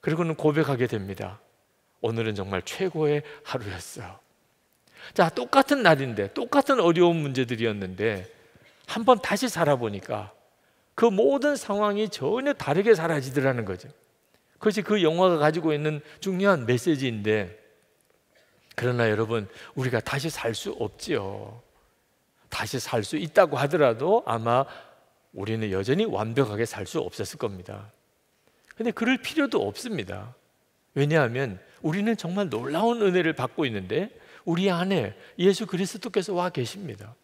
[SPEAKER 3] 그리고는 고백하게 됩니다. 오늘은 정말 최고의 하루였어요. 자, 똑같은 날인데 똑같은 어려운 문제들이었는데 한번 다시 살아보니까 그 모든 상황이 전혀 다르게 사라지더라는 거죠. 그것이 그 영화가 가지고 있는 중요한 메시지인데, 그러나 여러분, 우리가 다시 살 수 없지요. 다시 살 수 있다고 하더라도 아마 우리는 여전히 완벽하게 살 수 없었을 겁니다. 근데 그럴 필요도 없습니다. 왜냐하면 우리는 정말 놀라운 은혜를 받고 있는데 우리 안에 예수 그리스도께서 와 계십니다.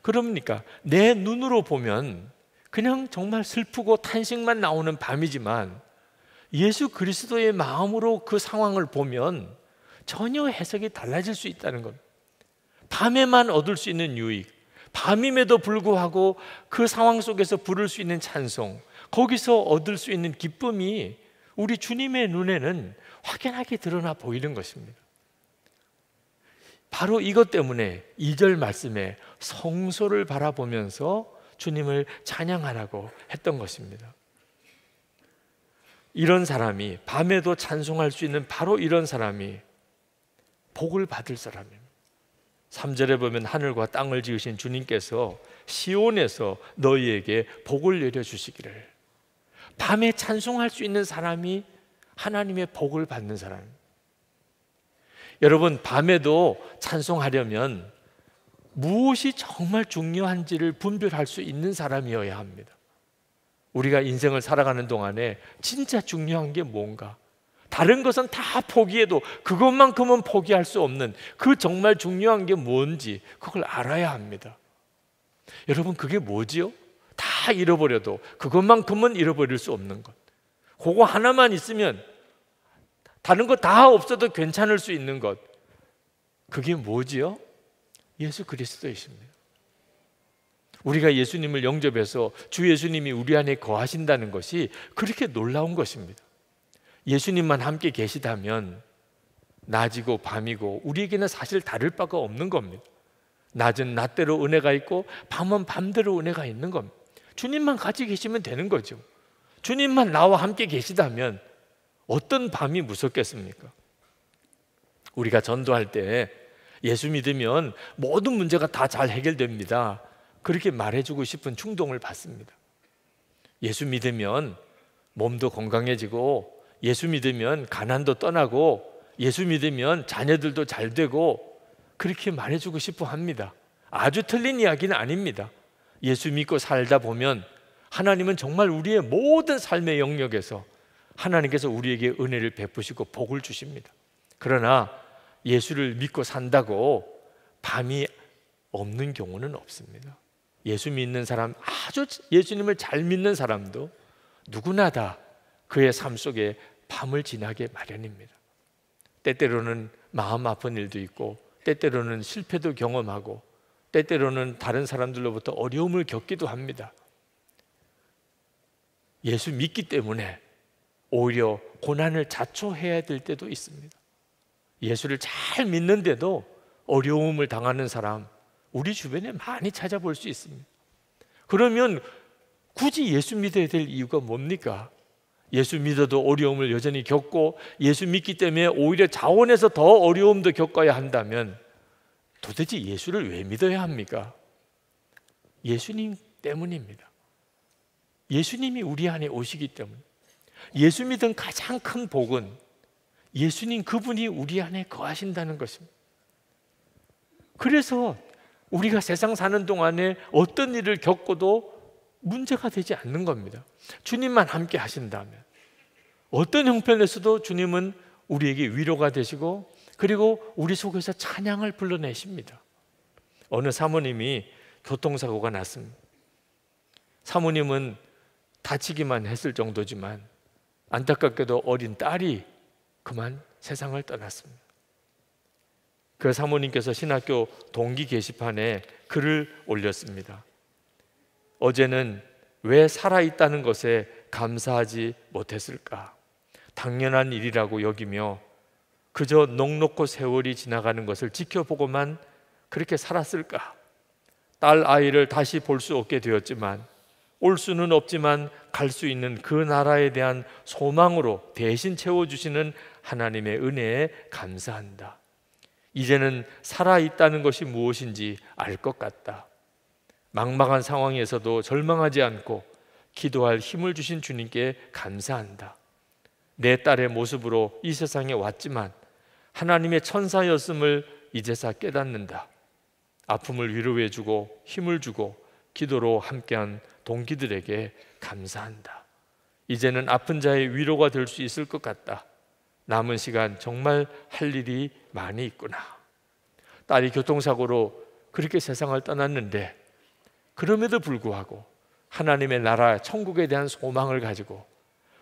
[SPEAKER 3] 그러니까 내 눈으로 보면 그냥 정말 슬프고 탄식만 나오는 밤이지만 예수 그리스도의 마음으로 그 상황을 보면 전혀 해석이 달라질 수 있다는 것. 밤에만 얻을 수 있는 유익, 밤임에도 불구하고 그 상황 속에서 부를 수 있는 찬송, 거기서 얻을 수 있는 기쁨이 우리 주님의 눈에는 확연하게 드러나 보이는 것입니다. 바로 이것 때문에 2절 말씀에 성소를 바라보면서 주님을 찬양하라고 했던 것입니다. 이런 사람이, 밤에도 찬송할 수 있는 바로 이런 사람이 복을 받을 사람입니다. 3절에 보면 하늘과 땅을 지으신 주님께서 시온에서 너희에게 복을 내려주시기를. 밤에 찬송할 수 있는 사람이 하나님의 복을 받는 사람입니다. 여러분, 밤에도 찬송하려면 무엇이 정말 중요한지를 분별할 수 있는 사람이어야 합니다. 우리가 인생을 살아가는 동안에 진짜 중요한 게 뭔가, 다른 것은 다 포기해도 그것만큼은 포기할 수 없는 그 정말 중요한 게 뭔지 그걸 알아야 합니다. 여러분, 그게 뭐지요? 다 잃어버려도 그것만큼은 잃어버릴 수 없는 것, 그거 하나만 있으면 다른 거 다 없어도 괜찮을 수 있는 것, 그게 뭐지요? 예수 그리스도이십니다. 우리가 예수님을 영접해서 주 예수님이 우리 안에 거하신다는 것이 그렇게 놀라운 것입니다. 예수님만 함께 계시다면 낮이고 밤이고 우리에게는 사실 다를 바가 없는 겁니다. 낮은 낮대로 은혜가 있고 밤은 밤대로 은혜가 있는 겁니다. 주님만 같이 계시면 되는 거죠. 주님만 나와 함께 계시다면 어떤 밤이 무섭겠습니까? 우리가 전도할 때 예수 믿으면 모든 문제가 다 잘 해결됩니다, 그렇게 말해주고 싶은 충동을 받습니다. 예수 믿으면 몸도 건강해지고, 예수 믿으면 가난도 떠나고, 예수 믿으면 자녀들도 잘 되고, 그렇게 말해주고 싶어 합니다. 아주 틀린 이야기는 아닙니다. 예수 믿고 살다 보면 하나님은 정말 우리의 모든 삶의 영역에서 하나님께서 우리에게 은혜를 베푸시고 복을 주십니다. 그러나 예수를 믿고 산다고 밤이 없는 경우는 없습니다. 예수 믿는 사람, 아주 예수님을 잘 믿는 사람도 누구나 다 그의 삶 속에 밤을 지나게 마련입니다. 때때로는 마음 아픈 일도 있고, 때때로는 실패도 경험하고, 때때로는 다른 사람들로부터 어려움을 겪기도 합니다. 예수 믿기 때문에 오히려 고난을 자초해야 될 때도 있습니다. 예수를 잘 믿는데도 어려움을 당하는 사람, 우리 주변에 많이 찾아볼 수 있습니다. 그러면 굳이 예수 믿어야 될 이유가 뭡니까? 예수 믿어도 어려움을 여전히 겪고, 예수 믿기 때문에 오히려 자원해서 더 어려움도 겪어야 한다면 도대체 예수를 왜 믿어야 합니까? 예수님 때문입니다. 예수님이 우리 안에 오시기 때문에. 예수 믿은 가장 큰 복은 예수님 그분이 우리 안에 거하신다는 것입니다. 그래서 우리가 세상 사는 동안에 어떤 일을 겪어도 문제가 되지 않는 겁니다. 주님만 함께 하신다면 어떤 형편에서도 주님은 우리에게 위로가 되시고, 그리고 우리 속에서 찬양을 불러내십니다. 어느 사모님이 교통사고가 났습니다. 사모님은 다치기만 했을 정도지만 안타깝게도 어린 딸이 그만 세상을 떠났습니다. 그 사모님께서 신학교 동기 게시판에 글을 올렸습니다. 어제는 왜 살아있다는 것에 감사하지 못했을까? 당연한 일이라고 여기며 그저 넉넉고 세월이 지나가는 것을 지켜보고만 그렇게 살았을까? 딸 아이를 다시 볼 수 없게 되었지만, 올 수는 없지만 갈 수 있는 그 나라에 대한 소망으로 대신 채워주시는 하나님의 은혜에 감사한다. 이제는 살아있다는 것이 무엇인지 알 것 같다. 막막한 상황에서도 절망하지 않고 기도할 힘을 주신 주님께 감사한다. 내 딸의 모습으로 이 세상에 왔지만 하나님의 천사였음을 이제서 깨닫는다. 아픔을 위로해주고 힘을 주고 기도로 함께한 동기들에게 감사한다. 이제는 아픈 자의 위로가 될 수 있을 것 같다. 남은 시간 정말 할 일이 많이 있구나. 딸이 교통사고로 그렇게 세상을 떠났는데, 그럼에도 불구하고 하나님의 나라 천국에 대한 소망을 가지고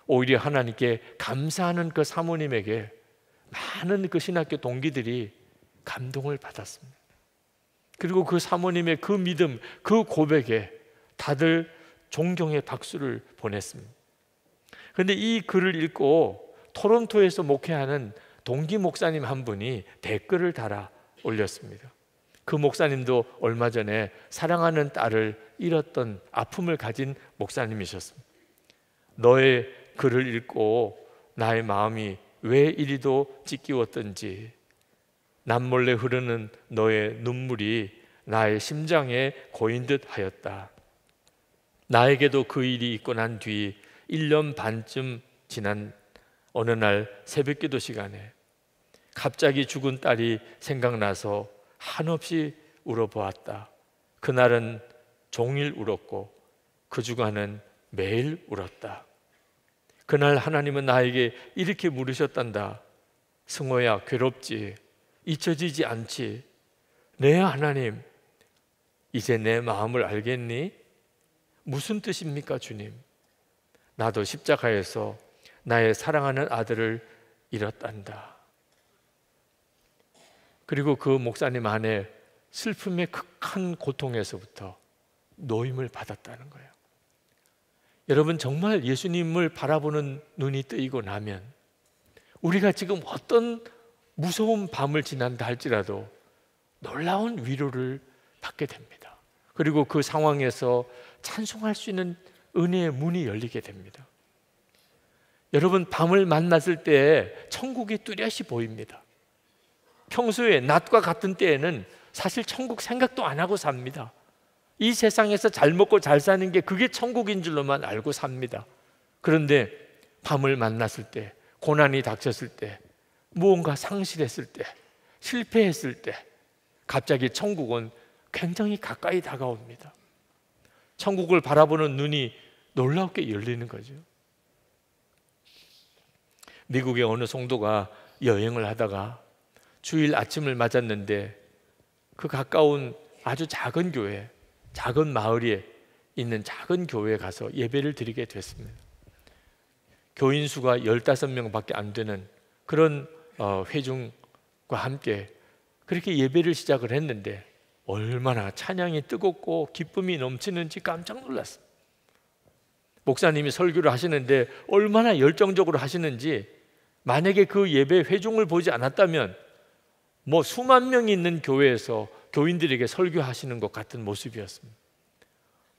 [SPEAKER 3] 오히려 하나님께 감사하는 그 사모님에게 많은 그 신학교 동기들이 감동을 받았습니다. 그리고 그 사모님의 그 믿음, 그 고백에 다들 존경의 박수를 보냈습니다. 그런데 이 글을 읽고 토론토에서 목회하는 동기 목사님 한 분이 댓글을 달아 올렸습니다. 그 목사님도 얼마 전에 사랑하는 딸을 잃었던 아픔을 가진 목사님이셨습니다. 너의 글을 읽고 나의 마음이 왜 이리도 찢기웠던지, 남몰래 흐르는 너의 눈물이 나의 심장에 고인 듯 하였다. 나에게도 그 일이 있고 난 뒤 1년 반쯤 지난 어느 날 새벽기도 시간에 갑자기 죽은 딸이 생각나서 한없이 울어보았다. 그날은 종일 울었고 그 주간은 매일 울었다. 그날 하나님은 나에게 이렇게 물으셨단다. 승호야, 괴롭지? 잊혀지지 않지? 네, 하나님. 이제 내 마음을 알겠니? 무슨 뜻입니까, 주님? 나도 십자가에서 나의 사랑하는 아들을 잃었단다. 그리고 그 목사님 안에 슬픔의 극한 고통에서부터 노임을 받았다는 거예요. 여러분, 정말 예수님을 바라보는 눈이 뜨이고 나면 우리가 지금 어떤 무서운 밤을 지난다 할지라도 놀라운 위로를 받게 됩니다. 그리고 그 상황에서 찬송할 수 있는 은혜의 문이 열리게 됩니다. 여러분, 밤을 만났을 때 천국이 뚜렷이 보입니다. 평소에 낮과 같은 때에는 사실 천국 생각도 안 하고 삽니다. 이 세상에서 잘 먹고 잘 사는 게 그게 천국인 줄로만 알고 삽니다. 그런데 밤을 만났을 때, 고난이 닥쳤을 때, 무언가 상실했을 때, 실패했을 때 갑자기 천국은 굉장히 가까이 다가옵니다. 천국을 바라보는 눈이 놀랍게 열리는 거죠. 미국의 어느 성도가 여행을 하다가 주일 아침을 맞았는데 그 가까운 아주 작은 교회, 작은 마을에 있는 작은 교회에 가서 예배를 드리게 됐습니다. 교인 수가 15명밖에 안 되는 그런 회중과 함께 그렇게 예배를 시작을 했는데 얼마나 찬양이 뜨겁고 기쁨이 넘치는지 깜짝 놀랐어요. 목사님이 설교를 하시는데 얼마나 열정적으로 하시는지, 만약에 그 예배 회중을 보지 않았다면 뭐 수만 명이 있는 교회에서 교인들에게 설교하시는 것 같은 모습이었습니다.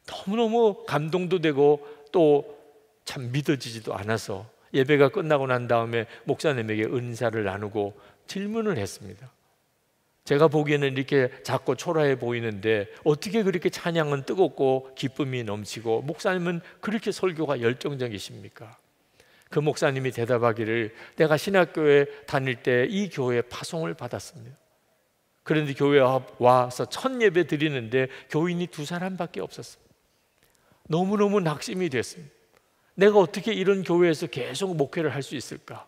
[SPEAKER 3] 너무너무 감동도 되고 또 참 믿어지지도 않아서 예배가 끝나고 난 다음에 목사님에게 은사를 나누고 질문을 했습니다. 제가 보기에는 이렇게 작고 초라해 보이는데 어떻게 그렇게 찬양은 뜨겁고 기쁨이 넘치고 목사님은 그렇게 설교가 열정적이십니까? 그 목사님이 대답하기를, 내가 신학교에 다닐 때 이 교회에 파송을 받았습니다. 그런데 교회에 와서 첫 예배 드리는데 교인이 2사람밖에 없었어요. 너무너무 낙심이 됐습니다. 내가 어떻게 이런 교회에서 계속 목회를 할 수 있을까?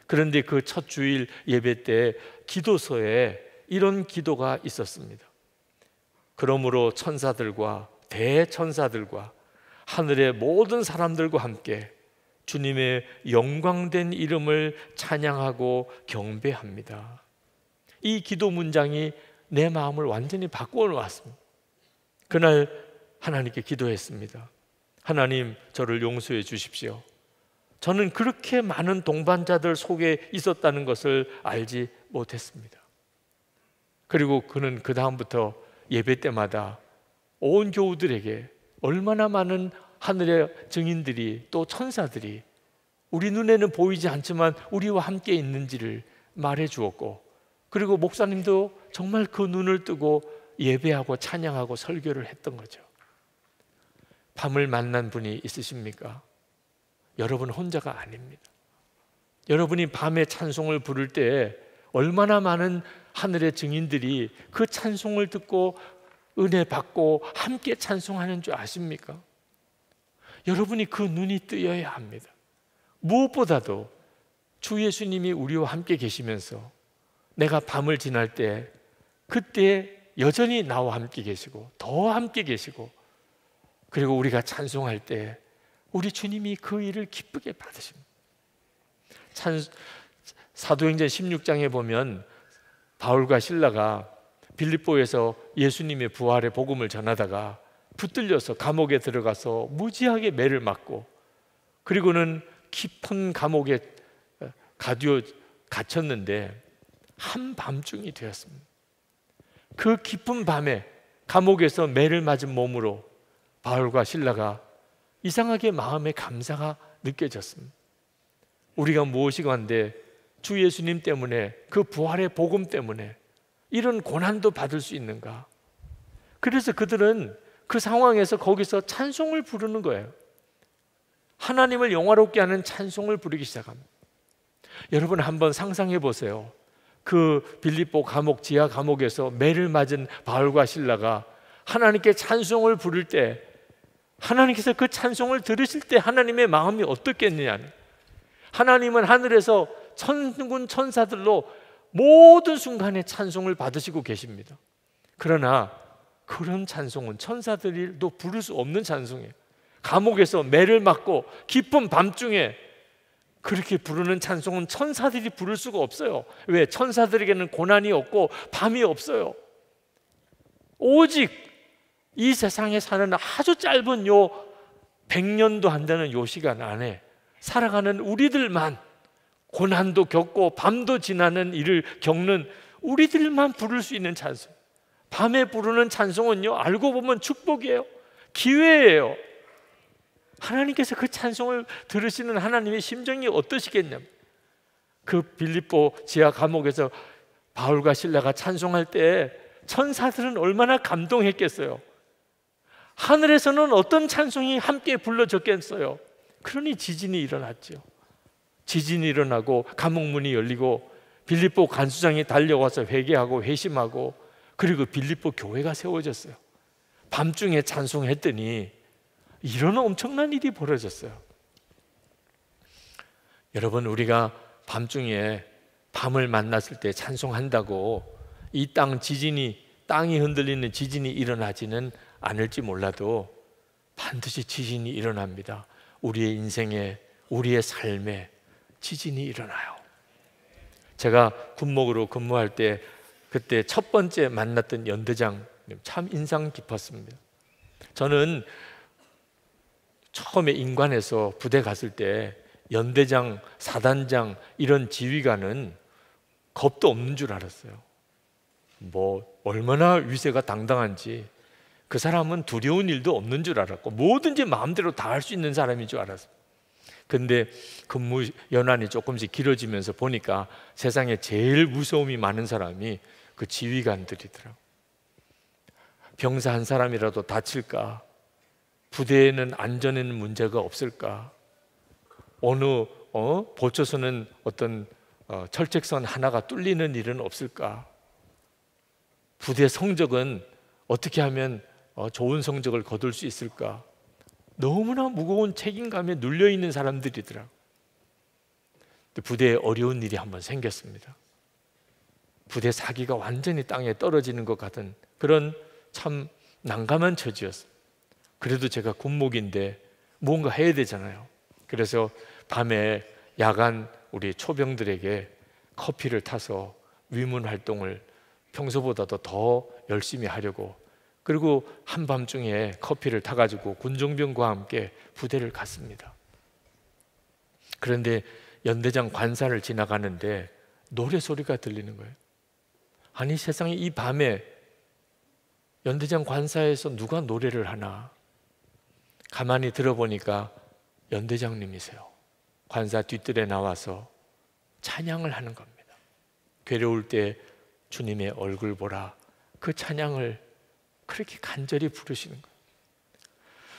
[SPEAKER 3] 그런데 그 첫 주일 예배 때 기도서에 이런 기도가 있었습니다. 그러므로 천사들과 대천사들과 하늘의 모든 사람들과 함께 주님의 영광된 이름을 찬양하고 경배합니다. 이 기도 문장이 내 마음을 완전히 바꾸어 놓았습니다. 그날 하나님께 기도했습니다. 하나님, 저를 용서해 주십시오. 저는 그렇게 많은 동반자들 속에 있었다는 것을 알지 못했습니다. 그리고 그는 그 다음부터 예배 때마다 온 교우들에게 얼마나 많은 하늘의 증인들이 또 천사들이 우리 눈에는 보이지 않지만 우리와 함께 있는지를 말해 주었고, 그리고 목사님도 정말 그 눈을 뜨고 예배하고 찬양하고 설교를 했던 거죠. 밤을 만난 분이 있으십니까? 여러분 혼자가 아닙니다. 여러분이 밤에 찬송을 부를 때 얼마나 많은 하늘의 증인들이 그 찬송을 듣고 은혜 받고 함께 찬송하는 줄 아십니까? 여러분이 그 눈이 뜨여야 합니다. 무엇보다도 주 예수님이 우리와 함께 계시면서 내가 밤을 지날 때 그때 여전히 나와 함께 계시고 더 함께 계시고, 그리고 우리가 찬송할 때 우리 주님이 그 일을 기쁘게 받으십니다. 사도행전 16장에 보면 바울과 실라가 빌립보에서 예수님의 부활의 복음을 전하다가 붙들려서 감옥에 들어가서 무지하게 매를 맞고, 그리고는 깊은 감옥에 갇혔는데 한밤중이 되었습니다. 그 깊은 밤에 감옥에서 매를 맞은 몸으로 바울과 실라가 이상하게 마음에 감사가 느껴졌습니다. 우리가 무엇이건데 주 예수님 때문에, 그 부활의 복음 때문에 이런 고난도 받을 수 있는가? 그래서 그들은 그 상황에서 거기서 찬송을 부르는 거예요. 하나님을 영화롭게 하는 찬송을 부르기 시작합니다. 여러분 한번 상상해 보세요. 그 빌립보 감옥, 지하 감옥에서 매를 맞은 바울과 실라가 하나님께 찬송을 부를 때, 하나님께서 그 찬송을 들으실 때 하나님의 마음이 어떻겠느냐. 하나님은 하늘에서 천군 천사들로 모든 순간에 찬송을 받으시고 계십니다. 그러나 그런 찬송은 천사들도 부를 수 없는 찬송이에요. 감옥에서 매를 맞고 깊은 밤중에 그렇게 부르는 찬송은 천사들이 부를 수가 없어요. 왜? 천사들에게는 고난이 없고 밤이 없어요. 오직 이 세상에 사는 아주 짧은 요 100년도 안 되는 요 시간 안에 살아가는 우리들만, 고난도 겪고 밤도 지나는 일을 겪는 우리들만 부를 수 있는 찬송. 밤에 부르는 찬송은요, 알고 보면 축복이에요. 기회예요. 하나님께서 그 찬송을 들으시는 하나님의 심정이 어떠시겠냐면, 그 빌립보 지하 감옥에서 바울과 실라가 찬송할 때 천사들은 얼마나 감동했겠어요. 하늘에서는 어떤 찬송이 함께 불러졌겠어요. 그러니 지진이 일어났죠. 지진이 일어나고 감옥문이 열리고 빌립보 간수장이 달려와서 회개하고 회심하고, 그리고 빌립보 교회가 세워졌어요. 밤중에 찬송했더니 이런 엄청난 일이 벌어졌어요. 여러분, 우리가 밤중에 밤을 만났을 때 찬송한다고 이 땅이 흔들리는 지진이 일어나지는 않을지 몰라도 반드시 지진이 일어납니다. 우리의 인생에, 우리의 삶에 지진이 일어나요. 제가 군목으로 근무할 때 그때 첫 번째 만났던 연대장님 참 인상 깊었습니다. 저는 처음에 인관에서 부대 갔을 때 연대장, 사단장 이런 지휘관은 겁도 없는 줄 알았어요. 뭐 얼마나 위세가 당당한지, 그 사람은 두려운 일도 없는 줄 알았고 뭐든지 마음대로 다 할 수 있는 사람인 줄 알았어요. 근데 근무 연한이 조금씩 길어지면서 보니까 세상에 제일 무서움이 많은 사람이 그 지휘관들이더라고요. 병사 한 사람이라도 다칠까? 부대에는 안전에는 문제가 없을까? 어느 보초소는 어떤 철책선 하나가 뚫리는 일은 없을까? 부대 성적은 어떻게 하면 좋은 성적을 거둘 수 있을까? 너무나 무거운 책임감에 눌려있는 사람들이더라고요. 부대에 어려운 일이 한번 생겼습니다. 부대 사기가 완전히 땅에 떨어지는 것 같은 그런 참 난감한 처지였어요. 그래도 제가 군목인데 뭔가 해야 되잖아요. 그래서 밤에 야간 우리 초병들에게 커피를 타서 위문 활동을 평소보다도 더 열심히 하려고, 그리고 한밤중에 커피를 타가지고 군종병과 함께 부대를 갔습니다. 그런데 연대장 관사를 지나가는데 노래 소리가 들리는 거예요. 아니, 세상에 이 밤에 연대장 관사에서 누가 노래를 하나? 가만히 들어보니까 연대장님이세요. 관사 뒷뜰에 나와서 찬양을 하는 겁니다. 괴로울 때 주님의 얼굴 보라, 그 찬양을 그렇게 간절히 부르시는 거예요.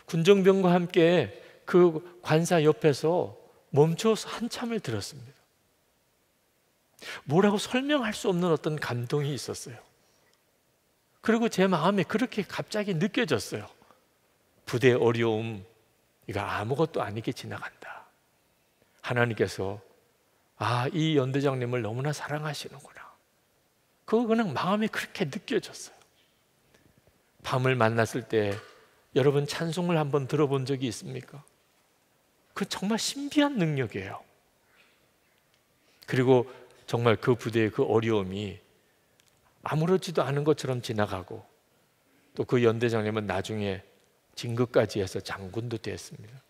[SPEAKER 3] 군정병과 함께 그 관사 옆에서 멈춰서 한참을 들었습니다. 뭐라고 설명할 수 없는 어떤 감동이 있었어요. 그리고 제 마음에 그렇게 갑자기 느껴졌어요. 부대의 어려움, 이거 아무것도 아니게 지나간다. 하나님께서 이 연대장님을 너무나 사랑하시는구나. 그거 그냥 마음에 그렇게 느껴졌어요. 밤을 만났을 때 여러분 찬송을 한번 들어본 적이 있습니까? 그 정말 신비한 능력이에요. 그리고 정말 그 부대의 그 어려움이 아무렇지도 않은 것처럼 지나가고, 또 그 연대장님은 나중에 진급까지 해서 장군도 됐습니다.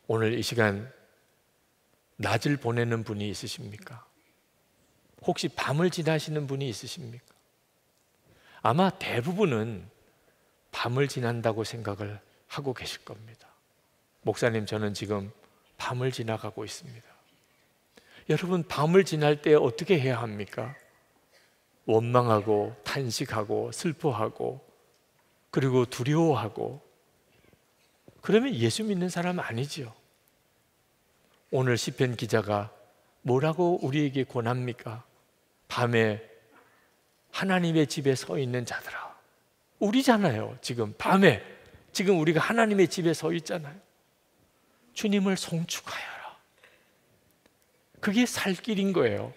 [SPEAKER 3] 오늘 이 시간 낮을 보내는 분이 있으십니까? 혹시 밤을 지나시는 분이 있으십니까? 아마 대부분은 밤을 지난다고 생각을 하고 계실 겁니다. 목사님, 저는 지금 밤을 지나가고 있습니다. 여러분, 밤을 지날 때 어떻게 해야 합니까? 원망하고 탄식하고 슬퍼하고 그리고 두려워하고, 그러면 예수 믿는 사람 아니지요. 오늘 시편 기자가 뭐라고 우리에게 권합니까? 밤에 하나님의 집에 서 있는 자들아. 우리잖아요. 지금 밤에 지금 우리가 하나님의 집에 서 있잖아요. 주님을 송축하여라. 그게 살 길인 거예요.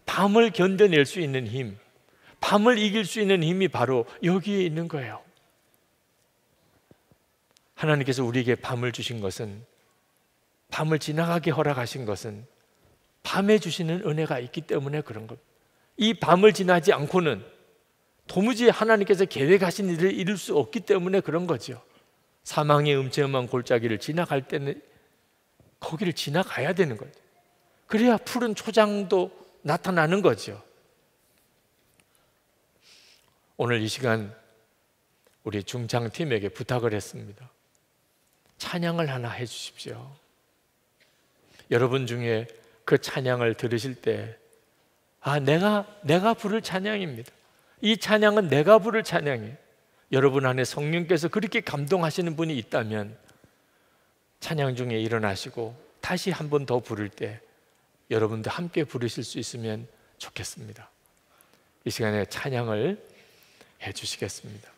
[SPEAKER 3] 밤을 견뎌낼 수 있는 힘, 밤을 이길 수 있는 힘이 바로 여기에 있는 거예요. 하나님께서 우리에게 밤을 주신 것은, 밤을 지나가게 허락하신 것은 밤에 주시는 은혜가 있기 때문에 그런 겁니다. 이 밤을 지나지 않고는 도무지 하나님께서 계획하신 일을 이룰 수 없기 때문에 그런 거죠. 사망의 음침한 골짜기를 지나갈 때는 거기를 지나가야 되는 거죠. 그래야 푸른 초장도 나타나는 거죠. 오늘 이 시간 우리 중창팀에게 부탁을 했습니다. 찬양을 하나 해 주십시오. 여러분 중에 그 찬양을 들으실 때, 내가 부를 찬양입니다. 이 찬양은 내가 부를 찬양이에요. 여러분 안에 성령께서 그렇게 감동하시는 분이 있다면 찬양 중에 일어나시고 다시 한 번 더 부를 때 여러분도 함께 부르실 수 있으면 좋겠습니다. 이 시간에 찬양을 해 주시겠습니다.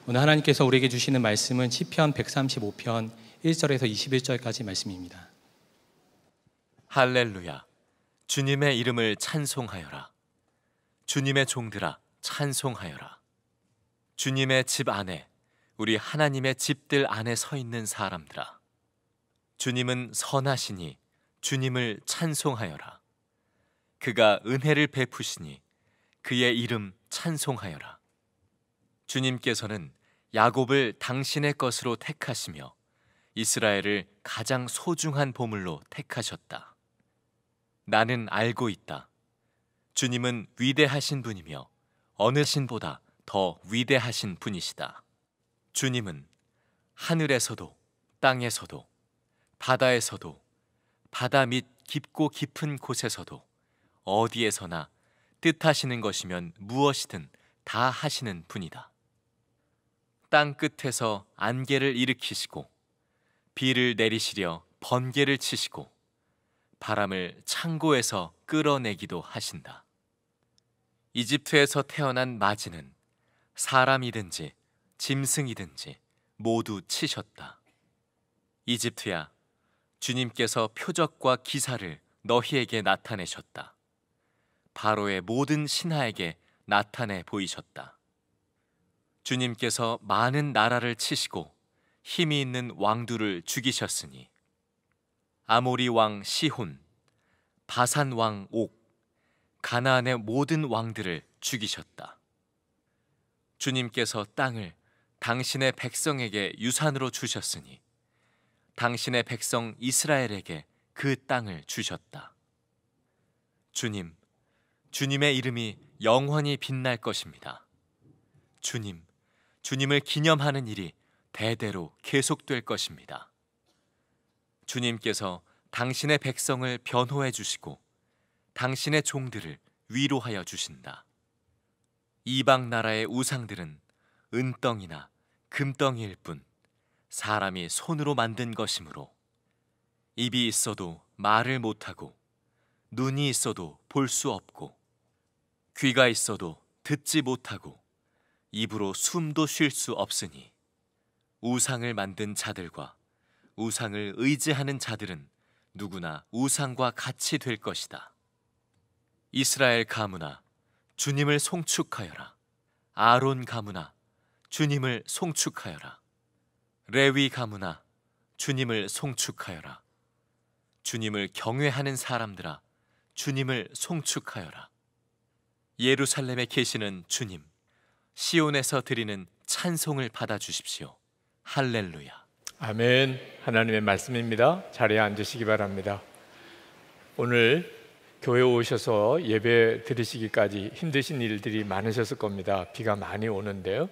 [SPEAKER 4] 오늘 하나님께서 우리에게 주시는 말씀은 시편 135편 1절에서 21절까지 말씀입니다.
[SPEAKER 5] 할렐루야. 주님의 이름을 찬송하여라. 주님의 종들아 찬송하여라. 주님의 집 안에, 우리 하나님의 집들 안에 서 있는 사람들아, 주님은 선하시니 주님을 찬송하여라. 그가 은혜를 베푸시니 그의 이름 찬송하여라. 주님께서는 야곱을 당신의 것으로 택하시며 이스라엘을 가장 소중한 보물로 택하셨다. 나는 알고 있다. 주님은 위대하신 분이며 어느 신보다 더 위대하신 분이시다. 주님은 하늘에서도 땅에서도 바다에서도 바다 밑 깊고 깊은 곳에서도 어디에서나 뜻하시는 것이면 무엇이든 다 하시는 분이다. 땅 끝에서 안개를 일으키시고 비를 내리시려 번개를 치시고 바람을 창고에서 끌어내기도 하신다. 이집트에서 태어난 마지는 사람이든지 짐승이든지 모두 치셨다. 이집트야, 주님께서 표적과 기사를 너희에게 나타내셨다. 바로의 모든 신하에게 나타내 보이셨다. 주님께서 많은 나라를 치시고 힘이 있는 왕들을 죽이셨으니 아모리 왕 시혼, 바산 왕 옥, 가나안의 모든 왕들을 죽이셨다. 주님께서 땅을 당신의 백성에게 유산으로 주셨으니 당신의 백성 이스라엘에게 그 땅을 주셨다. 주님의 이름이 영원히 빛날 것입니다. 주님을 기념하는 일이 대대로 계속될 것입니다. 주님께서 당신의 백성을 변호해 주시고 당신의 종들을 위로하여 주신다. 이방 나라의 우상들은 은덩이나 금덩이일 뿐 사람이 손으로 만든 것이므로 입이 있어도 말을 못하고 눈이 있어도 볼 수 없고 귀가 있어도 듣지 못하고 입으로 숨도 쉴 수 없으니 우상을 만든 자들과 우상을 의지하는 자들은 누구나 우상과 같이 될 것이다. 이스라엘 가문아, 주님을 송축하여라. 아론 가문아, 주님을 송축하여라. 레위 가문아, 주님을 송축하여라. 주님을 경외하는 사람들아, 주님을 송축하여라. 예루살렘에 계시는 주님, 시온에서 드리는 찬송을 받아주십시오. 할렐루야.
[SPEAKER 3] 아멘. 하나님의 말씀입니다. 자리에 앉으시기 바랍니다. 오늘 교회 오셔서 예배 드리시기까지 힘드신 일들이 많으셨을 겁니다. 비가 많이 오는데요.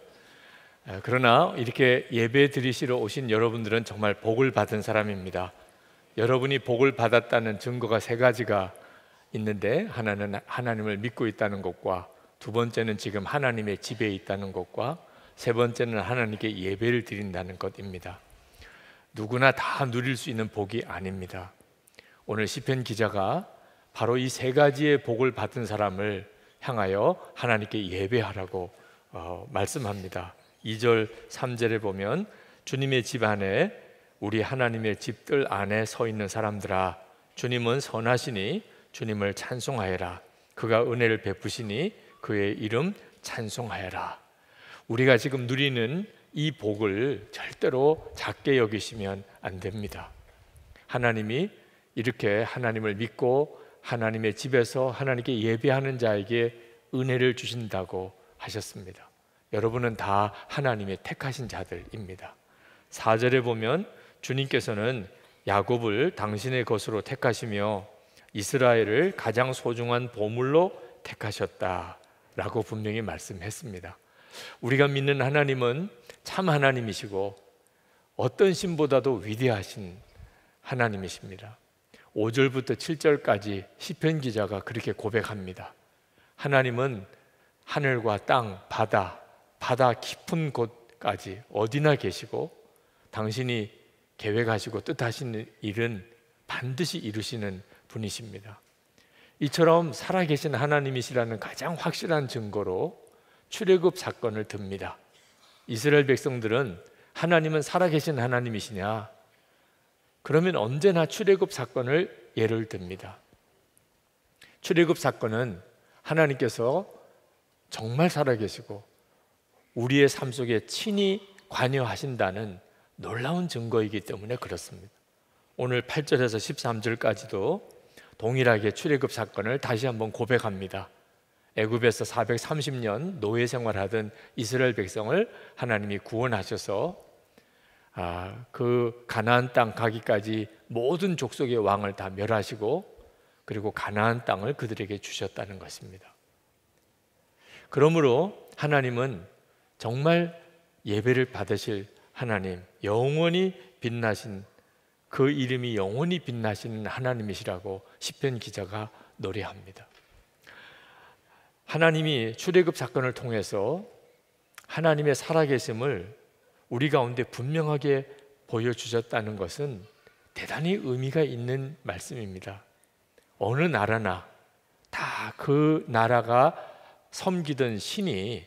[SPEAKER 3] 그러나 이렇게 예배 드리시러 오신 여러분들은 정말 복을 받은 사람입니다. 여러분이 복을 받았다는 증거가 세 가지가 있는데, 하나는 하나님을 믿고 있다는 것과, 두 번째는 지금 하나님의 집에 있다는 것과, 세 번째는 하나님께 예배를 드린다는 것입니다. 누구나 다 누릴 수 있는 복이 아닙니다. 오늘 시편 기자가 바로 이 세 가지의 복을 받은 사람을 향하여 하나님께 예배하라고 말씀합니다. 2절 3절에 보면 주님의 집 안에 우리 하나님의 집들 안에 서 있는 사람들아 주님은 선하시니 주님을 찬송하여라. 그가 은혜를 베푸시니 그의 이름 찬송하여라. 우리가 지금 누리는 이 복을 절대로 작게 여기시면 안 됩니다. 하나님이 이렇게 하나님을 믿고 하나님의 집에서 하나님께 예배하는 자에게 은혜를 주신다고 하셨습니다. 여러분은 다 하나님의 택하신 자들입니다. 4절에 보면 주님께서는 야곱을 당신의 것으로 택하시며 이스라엘을 가장 소중한 보물로 택하셨다라고 분명히 말씀했습니다. 우리가 믿는 하나님은 참 하나님이시고 어떤 신보다도 위대하신 하나님이십니다. 5절부터 7절까지 시편 기자가 그렇게 고백합니다. 하나님은 하늘과 땅, 바다 깊은 곳까지 어디나 계시고 당신이 계획하시고 뜻하시는 일은 반드시 이루시는 분이십니다. 이처럼 살아계신 하나님이시라는 가장 확실한 증거로 출애굽 사건을 듭니다. 이스라엘 백성들은 하나님은 살아계신 하나님이시냐? 그러면 언제나 출애굽 사건을 예를 듭니다. 출애굽 사건은 하나님께서 정말 살아계시고 우리의 삶 속에 친히 관여하신다는 놀라운 증거이기 때문에 그렇습니다. 오늘 8절에서 13절까지도 동일하게 출애굽 사건을 다시 한번 고백합니다. 애굽에서 430년 노예 생활하던 이스라엘 백성을 하나님이 구원하셔서 그 가나안 땅 가기까지 모든 족속의 왕을 다 멸하시고 그리고 가나안 땅을 그들에게 주셨다는 것입니다. 그러므로 하나님은 정말 예배를 받으실 하나님, 영원히 빛나신 그 이름이 영원히 빛나시는 하나님이시라고 시편 기자가 노래합니다. 하나님이 출애굽 사건을 통해서 하나님의 살아계심을 우리 가운데 분명하게 보여주셨다는 것은 대단히 의미가 있는 말씀입니다. 어느 나라나 다 그 나라가 섬기던 신이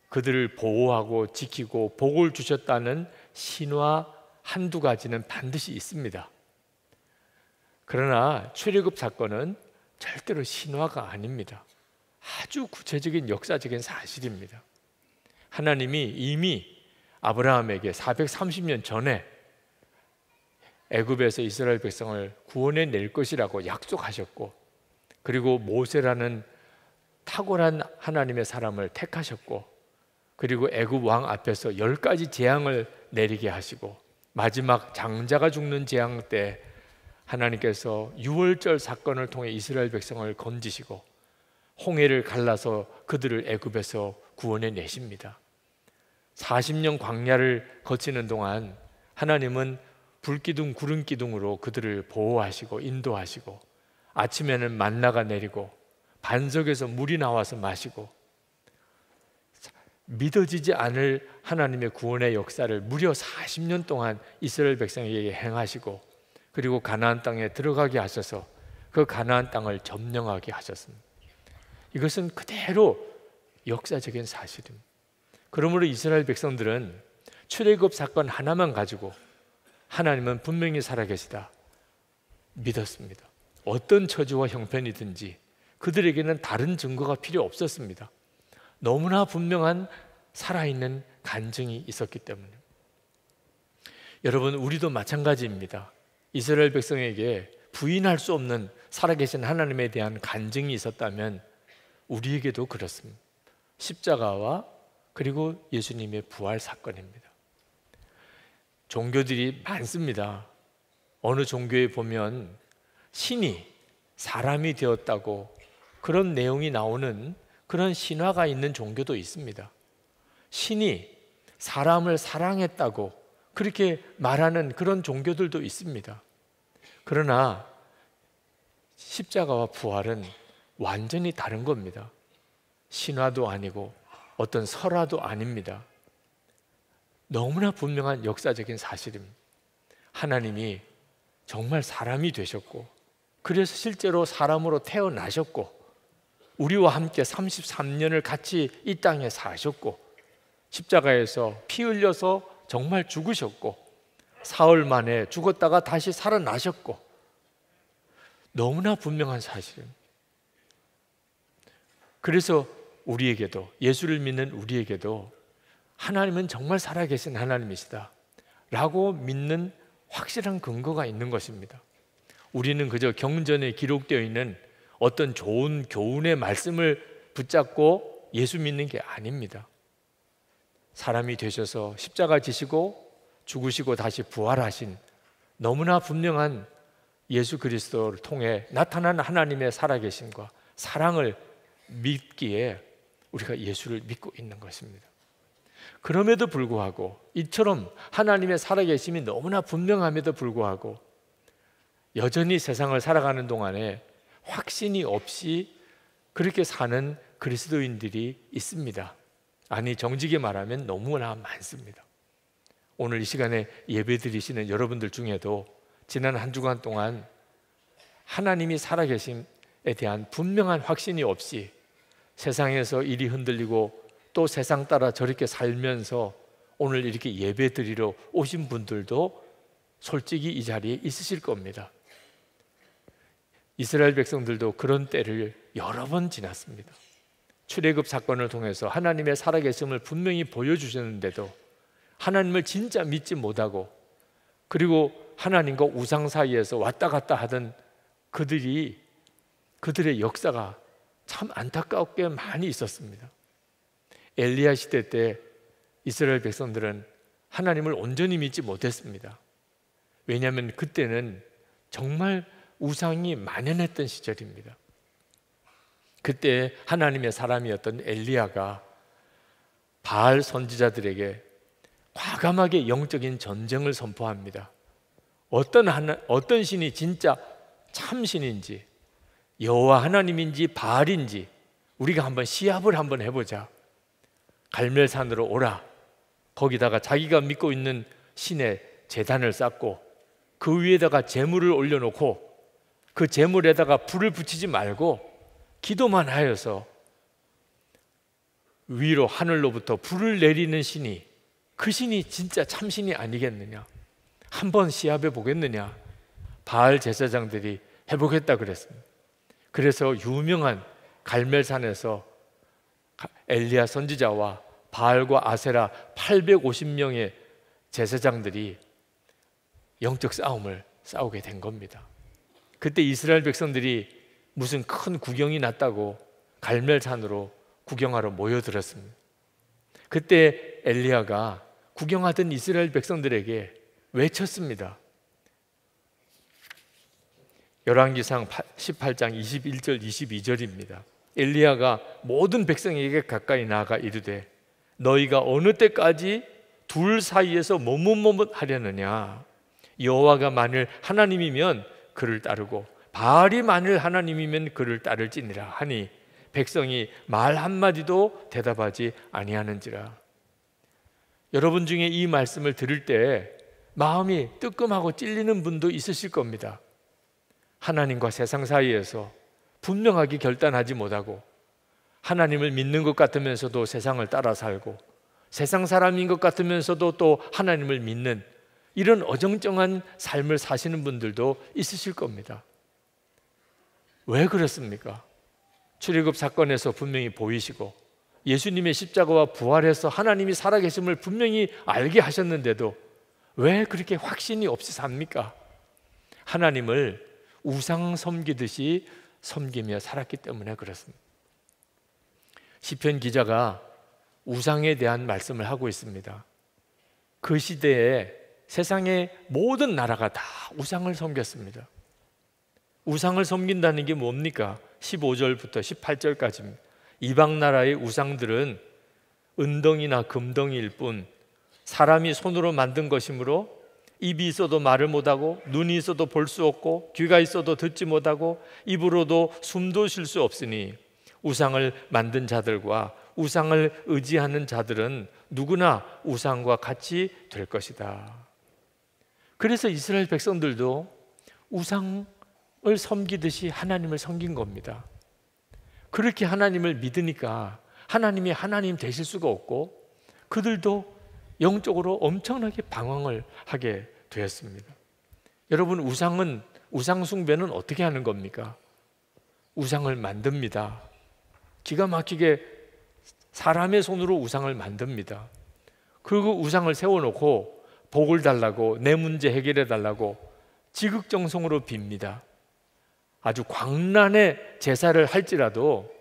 [SPEAKER 3] 그들을 보호하고 지키고 복을 주셨다는 신화 한두 가지는 반드시 있습니다. 그러나 출애굽 사건은 절대로 신화가 아닙니다. 아주 구체적인 역사적인 사실입니다. 하나님이 이미 아브라함에게 430년 전에 애굽에서 이스라엘 백성을 구원해 낼 것이라고 약속하셨고, 그리고 모세라는 탁월한 하나님의 사람을 택하셨고, 그리고 애굽 왕 앞에서 10가지 재앙을 내리게 하시고, 마지막 장자가 죽는 재앙 때 하나님께서 유월절 사건을 통해 이스라엘 백성을 건지시고 홍해를 갈라서 그들을 애굽에서 구원해 내십니다. 40년 광야를 거치는 동안 하나님은 불기둥 구름기둥으로 그들을 보호하시고 인도하시고, 아침에는 만나가 내리고 반석에서 물이 나와서 마시고, 믿어지지 않을 하나님의 구원의 역사를 무려 40년 동안 이스라엘 백성에게 행하시고, 그리고 가나안 땅에 들어가게 하셔서 그 가나안 땅을 점령하게 하셨습니다. 이것은 그대로 역사적인 사실입니다. 그러므로 이스라엘 백성들은 출애굽 사건 하나만 가지고 하나님은 분명히 살아계시다 믿었습니다. 어떤 처지와 형편이든지 그들에게는 다른 증거가 필요 없었습니다. 너무나 분명한 살아있는 간증이 있었기 때문에. 여러분, 우리도 마찬가지입니다. 이스라엘 백성에게 부인할 수 없는 살아계신 하나님에 대한 간증이 있었다면 우리에게도 그렇습니다. 십자가와 그리고 예수님의 부활 사건입니다. 종교들이 많습니다. 어느 종교에 보면 신이 사람이 되었다고 그런 내용이 나오는 그런 신화가 있는 종교도 있습니다. 신이 사람을 사랑했다고 그렇게 말하는 그런 종교들도 있습니다. 그러나 십자가와 부활은 완전히 다른 겁니다. 신화도 아니고 어떤 설화도 아닙니다. 너무나 분명한 역사적인 사실입니다. 하나님이 정말 사람이 되셨고 그래서 실제로 사람으로 태어나셨고 우리와 함께 33년을 같이 이 땅에 사셨고 십자가에서 피 흘려서 정말 죽으셨고 사흘 만에 죽었다가 다시 살아나셨고 너무나 분명한 사실입니다. 그래서 우리에게도 예수를 믿는 우리에게도 하나님은 정말 살아계신 하나님이시다 라고 믿는 확실한 근거가 있는 것입니다. 우리는 그저 경전에 기록되어 있는 어떤 좋은 교훈의 말씀을 붙잡고 예수 믿는 게 아닙니다. 사람이 되셔서 십자가 지시고 죽으시고 다시 부활하신 너무나 분명한 예수 그리스도를 통해 나타난 하나님의 살아계심과 사랑을 믿기에 우리가 예수를 믿고 있는 것입니다. 그럼에도 불구하고 이처럼 하나님의 살아계심이 너무나 분명함에도 불구하고 여전히 세상을 살아가는 동안에 확신이 없이 그렇게 사는 그리스도인들이 있습니다. 아니, 정직히 말하면 너무나 많습니다. 오늘 이 시간에 예배 드리시는 여러분들 중에도 지난 한 주간 동안 하나님이 살아계심에 대한 분명한 확신이 없이 세상에서 일이 흔들리고 또 세상 따라 저렇게 살면서 오늘 이렇게 예배 드리러 오신 분들도 솔직히 이 자리에 있으실 겁니다. 이스라엘 백성들도 그런 때를 여러 번 지났습니다. 출애굽 사건을 통해서 하나님의 살아계심을 분명히 보여주셨는데도 하나님을 진짜 믿지 못하고 그리고 하나님과 우상 사이에서 왔다 갔다 하던 그들의 역사가 참 안타깝게 많이 있었습니다. 엘리야 시대 때 이스라엘 백성들은 하나님을 온전히 믿지 못했습니다. 왜냐하면 그때는 정말 우상이 만연했던 시절입니다. 그때 하나님의 사람이었던 엘리야가 바알 선지자들에게 과감하게 영적인 전쟁을 선포합니다. 어떤 신이 진짜 참 신인지 여호와 하나님인지 바알인지 우리가 한번 시합을 한번 해보자. 갈멜산으로 오라. 거기다가 자기가 믿고 있는 신의 제단을 쌓고 그 위에다가 제물을 올려놓고 그 제물에다가 불을 붙이지 말고 기도만 하여서 위로 하늘로부터 불을 내리는 신이 그 신이 진짜 참신이 아니겠느냐, 한번 시합해 보겠느냐. 바알 제사장들이 해보겠다 그랬습니다. 그래서 유명한 갈멜산에서 엘리야 선지자와 바알과 아세라 850명의 제사장들이 영적 싸움을 싸우게 된 겁니다. 그때 이스라엘 백성들이 무슨 큰 구경이 났다고 갈멜산으로 구경하러 모여들었습니다. 그때 엘리야가 구경하던 이스라엘 백성들에게 외쳤습니다. 열왕기상 18장 21절 22절입니다. 엘리야가 모든 백성에게 가까이 나아가 이르되 너희가 어느 때까지 둘 사이에서 머뭇머뭇하려느냐. 여호와가 만일 하나님이면 그를 따르고 바알이 만일 하나님이면 그를 따를지니라 하니 백성이 말 한마디도 대답하지 아니하는지라. 여러분 중에 이 말씀을 들을 때 마음이 뜨끔하고 찔리는 분도 있으실 겁니다. 하나님과 세상 사이에서 분명하게 결단하지 못하고 하나님을 믿는 것 같으면서도 세상을 따라 살고 세상 사람인 것 같으면서도 또 하나님을 믿는 이런 어정쩡한 삶을 사시는 분들도 있으실 겁니다. 왜 그렇습니까? 출애굽 사건에서 분명히 보이시고 예수님의 십자가와 부활해서 하나님이 살아계심을 분명히 알게 하셨는데도 왜 그렇게 확신이 없이 삽니까? 하나님을 우상 섬기듯이 섬기며 살았기 때문에 그렇습니다. 시편 기자가 우상에 대한 말씀을 하고 있습니다. 그 시대에 세상의 모든 나라가 다 우상을 섬겼습니다. 우상을 섬긴다는 게 뭡니까? 15절부터 18절까지입니다. 이방 나라의 우상들은 은덩이나 금덩이일 뿐 사람이 손으로 만든 것이므로 입이 있어도 말을 못하고 눈이 있어도 볼 수 없고 귀가 있어도 듣지 못하고 입으로도 숨도 쉴 수 없으니 우상을 만든 자들과 우상을 의지하는 자들은 누구나 우상과 같이 될 것이다. 그래서 이스라엘 백성들도 우상을 섬기듯이 하나님을 섬긴 겁니다. 그렇게 하나님을 믿으니까 하나님이 하나님 되실 수가 없고 그들도 영적으로 엄청나게 방황을 하게 되었습니다. 여러분, 우상 숭배는 어떻게 하는 겁니까? 우상을 만듭니다. 기가 막히게 사람의 손으로 우상을 만듭니다. 그리고 우상을 세워놓고 복을 달라고, 내 문제 해결해 달라고 지극정성으로 빕니다. 아주 광란의 제사를 할지라도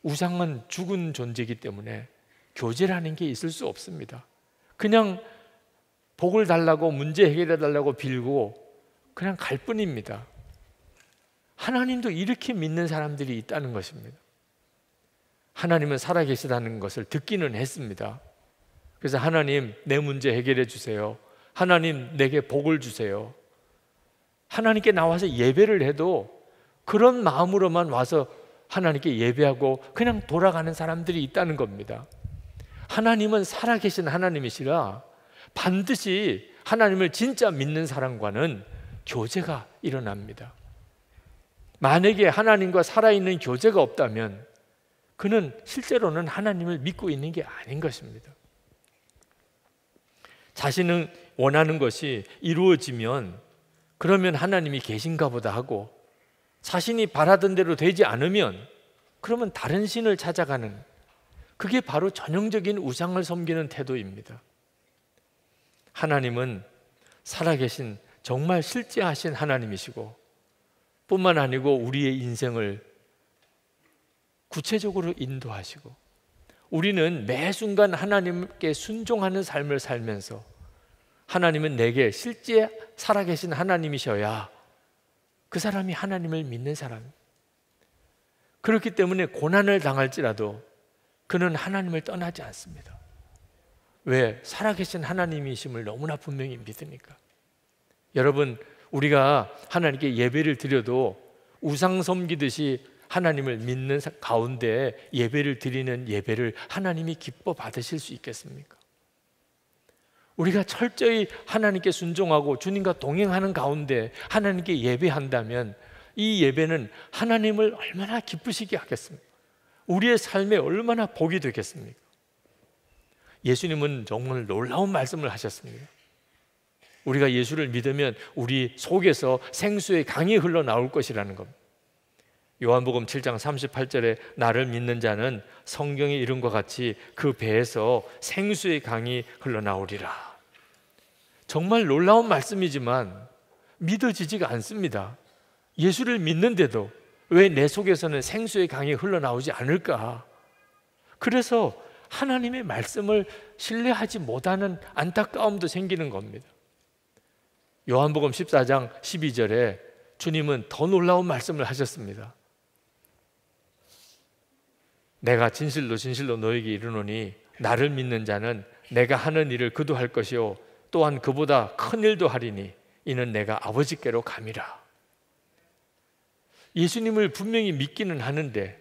[SPEAKER 3] 우상은 죽은 존재이기 때문에 교제라는 게 있을 수 없습니다. 그냥 복을 달라고, 문제 해결해 달라고 빌고 그냥 갈 뿐입니다. 하나님도 이렇게 믿는 사람들이 있다는 것입니다. 하나님은 살아계시다는 것을 듣기는 했습니다. 그래서 하나님, 내 문제 해결해 주세요. 하나님, 내게 복을 주세요. 하나님께 나와서 예배를 해도 그런 마음으로만 와서 하나님께 예배하고 그냥 돌아가는 사람들이 있다는 겁니다. 하나님은 살아계신 하나님이시라 반드시 하나님을 진짜 믿는 사람과는 교제가 일어납니다. 만약에 하나님과 살아있는 교제가 없다면 그는 실제로는 하나님을 믿고 있는 게 아닌 것입니다. 자신은 원하는 것이 이루어지면 그러면 하나님이 계신가 보다 하고, 자신이 바라던 대로 되지 않으면 그러면 다른 신을 찾아가는, 그게 바로 전형적인 우상을 섬기는 태도입니다. 하나님은 살아계신 정말 실제하신 하나님이시고 뿐만 아니고 우리의 인생을 구체적으로 인도하시고, 우리는 매 순간 하나님께 순종하는 삶을 살면서 하나님은 내게 실제 살아계신 하나님이셔야 그 사람이 하나님을 믿는 사람. 그렇기 때문에 고난을 당할지라도 그는 하나님을 떠나지 않습니다. 왜? 살아계신 하나님이심을 너무나 분명히 믿으니까. 여러분, 우리가 하나님께 예배를 드려도 우상 섬기듯이 하나님을 믿는 가운데 예배를 드리는 예배를 하나님이 기뻐 받으실 수 있겠습니까? 우리가 철저히 하나님께 순종하고 주님과 동행하는 가운데 하나님께 예배한다면 이 예배는 하나님을 얼마나 기쁘시게 하겠습니까? 우리의 삶에 얼마나 복이 되겠습니까? 예수님은 정말 놀라운 말씀을 하셨습니다. 우리가 예수를 믿으면 우리 속에서 생수의 강이 흘러나올 것이라는 겁니다. 요한복음 7장 38절에 나를 믿는 자는 성경의 이름과 같이 그 배에서 생수의 강이 흘러나오리라. 정말 놀라운 말씀이지만 믿어지지가 않습니다. 예수를 믿는데도 왜 내 속에서는 생수의 강이 흘러나오지 않을까? 그래서 하나님의 말씀을 신뢰하지 못하는 안타까움도 생기는 겁니다. 요한복음 14장 12절에 주님은 더 놀라운 말씀을 하셨습니다. 내가 진실로 진실로 너에게 이르노니 나를 믿는 자는 내가 하는 일을 그도 할 것이요 또한 그보다 큰 일도 하리니 이는 내가 아버지께로 감이라. 예수님을 분명히 믿기는 하는데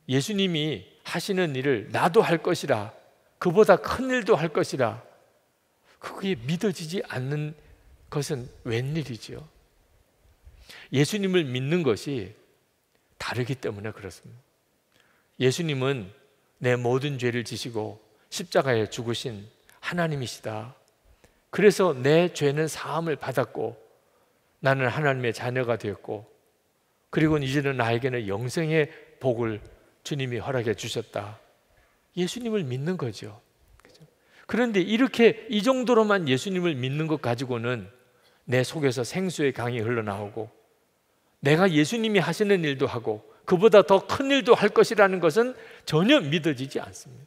[SPEAKER 3] 예수님이 하시는 일을 나도 할 것이라, 그보다 큰 일도 할 것이라, 그게 믿어지지 않는 것은 웬일이죠? 예수님을 믿는 것이 다르기 때문에 그렇습니다. 예수님은 내 모든 죄를 지시고 십자가에 죽으신 하나님이시다. 그래서 내 죄는 사함을 받았고 나는 하나님의 자녀가 되었고, 그리고 이제는 나에게는 영생의 복을 주님이 허락해 주셨다. 예수님을 믿는 거죠. 그런데 이렇게 이 정도로만 예수님을 믿는 것 가지고는 내 속에서 생수의 강이 흘러나오고 내가 예수님이 하시는 일도 하고 그보다 더 큰 일도 할 것이라는 것은 전혀 믿어지지 않습니다.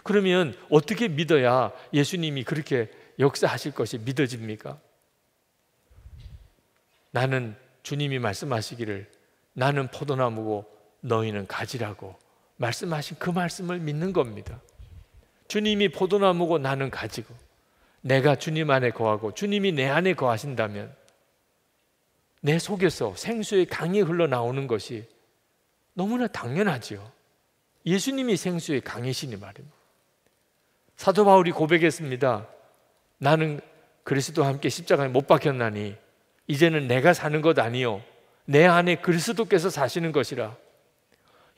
[SPEAKER 3] 그러면 어떻게 믿어야 예수님이 그렇게 역사하실 것이 믿어집니까? 나는 주님이 말씀하시기를 나는 포도나무고 너희는 가지라고 말씀하신 그 말씀을 믿는 겁니다. 주님이 포도나무고 나는 가지고 내가 주님 안에 거하고 주님이 내 안에 거하신다면 내 속에서 생수의 강이 흘러나오는 것이 너무나 당연하지요. 예수님이 생수의 강이시니 말입니다. 사도 바울이 고백했습니다. 나는 그리스도와 함께 십자가에 못 박혔나니 이제는 내가 사는 것 아니요 내 안에 그리스도께서 사시는 것이라.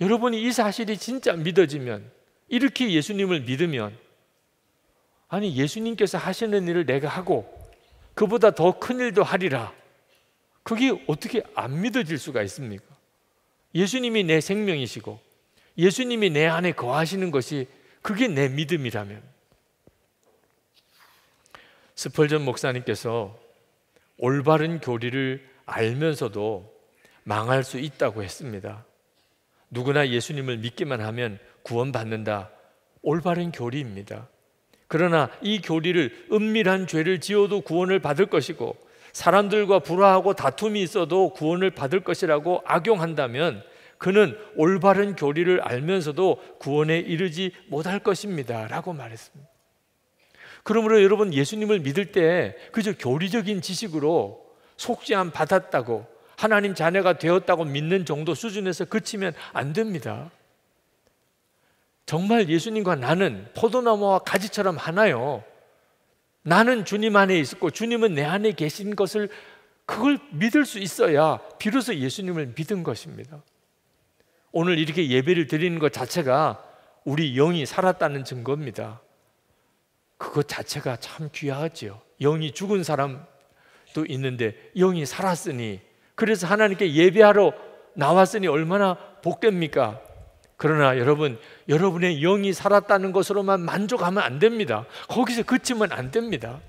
[SPEAKER 3] 여러분이 이 사실이 진짜 믿어지면, 이렇게 예수님을 믿으면, 아니 예수님께서 하시는 일을 내가 하고 그보다 더 큰 일도 하리라, 그게 어떻게 안 믿어질 수가 있습니까? 예수님이 내 생명이시고 예수님이 내 안에 거하시는 것이 그게 내 믿음이라면. 스펄전 목사님께서 올바른 교리를 알면서도 망할 수 있다고 했습니다. 누구나 예수님을 믿기만 하면 구원받는다, 올바른 교리입니다. 그러나 이 교리를 은밀한 죄를 지어도 구원을 받을 것이고 사람들과 불화하고 다툼이 있어도 구원을 받을 것이라고 악용한다면 그는 올바른 교리를 알면서도 구원에 이르지 못할 것입니다 라고 말했습니다. 그러므로 여러분, 예수님을 믿을 때 그저 교리적인 지식으로 속죄함 받았다고, 하나님 자녀가 되었다고 믿는 정도 수준에서 그치면 안 됩니다. 정말 예수님과 나는 포도나무와 가지처럼 하나요. 나는 주님 안에 있었고 주님은 내 안에 계신 것을, 그걸 믿을 수 있어야 비로소 예수님을 믿은 것입니다. 오늘 이렇게 예배를 드리는 것 자체가 우리 영이 살았다는 증거입니다. 그것 자체가 참 귀하죠. 영이 죽은 사람도 있는데 영이 살았으니, 그래서 하나님께 예배하러 나왔으니 얼마나 복됩니까? 그러나 여러분, 여러분의 영이 살았다는 것으로만 만족하면 안 됩니다. 거기서 그치면 안 됩니다.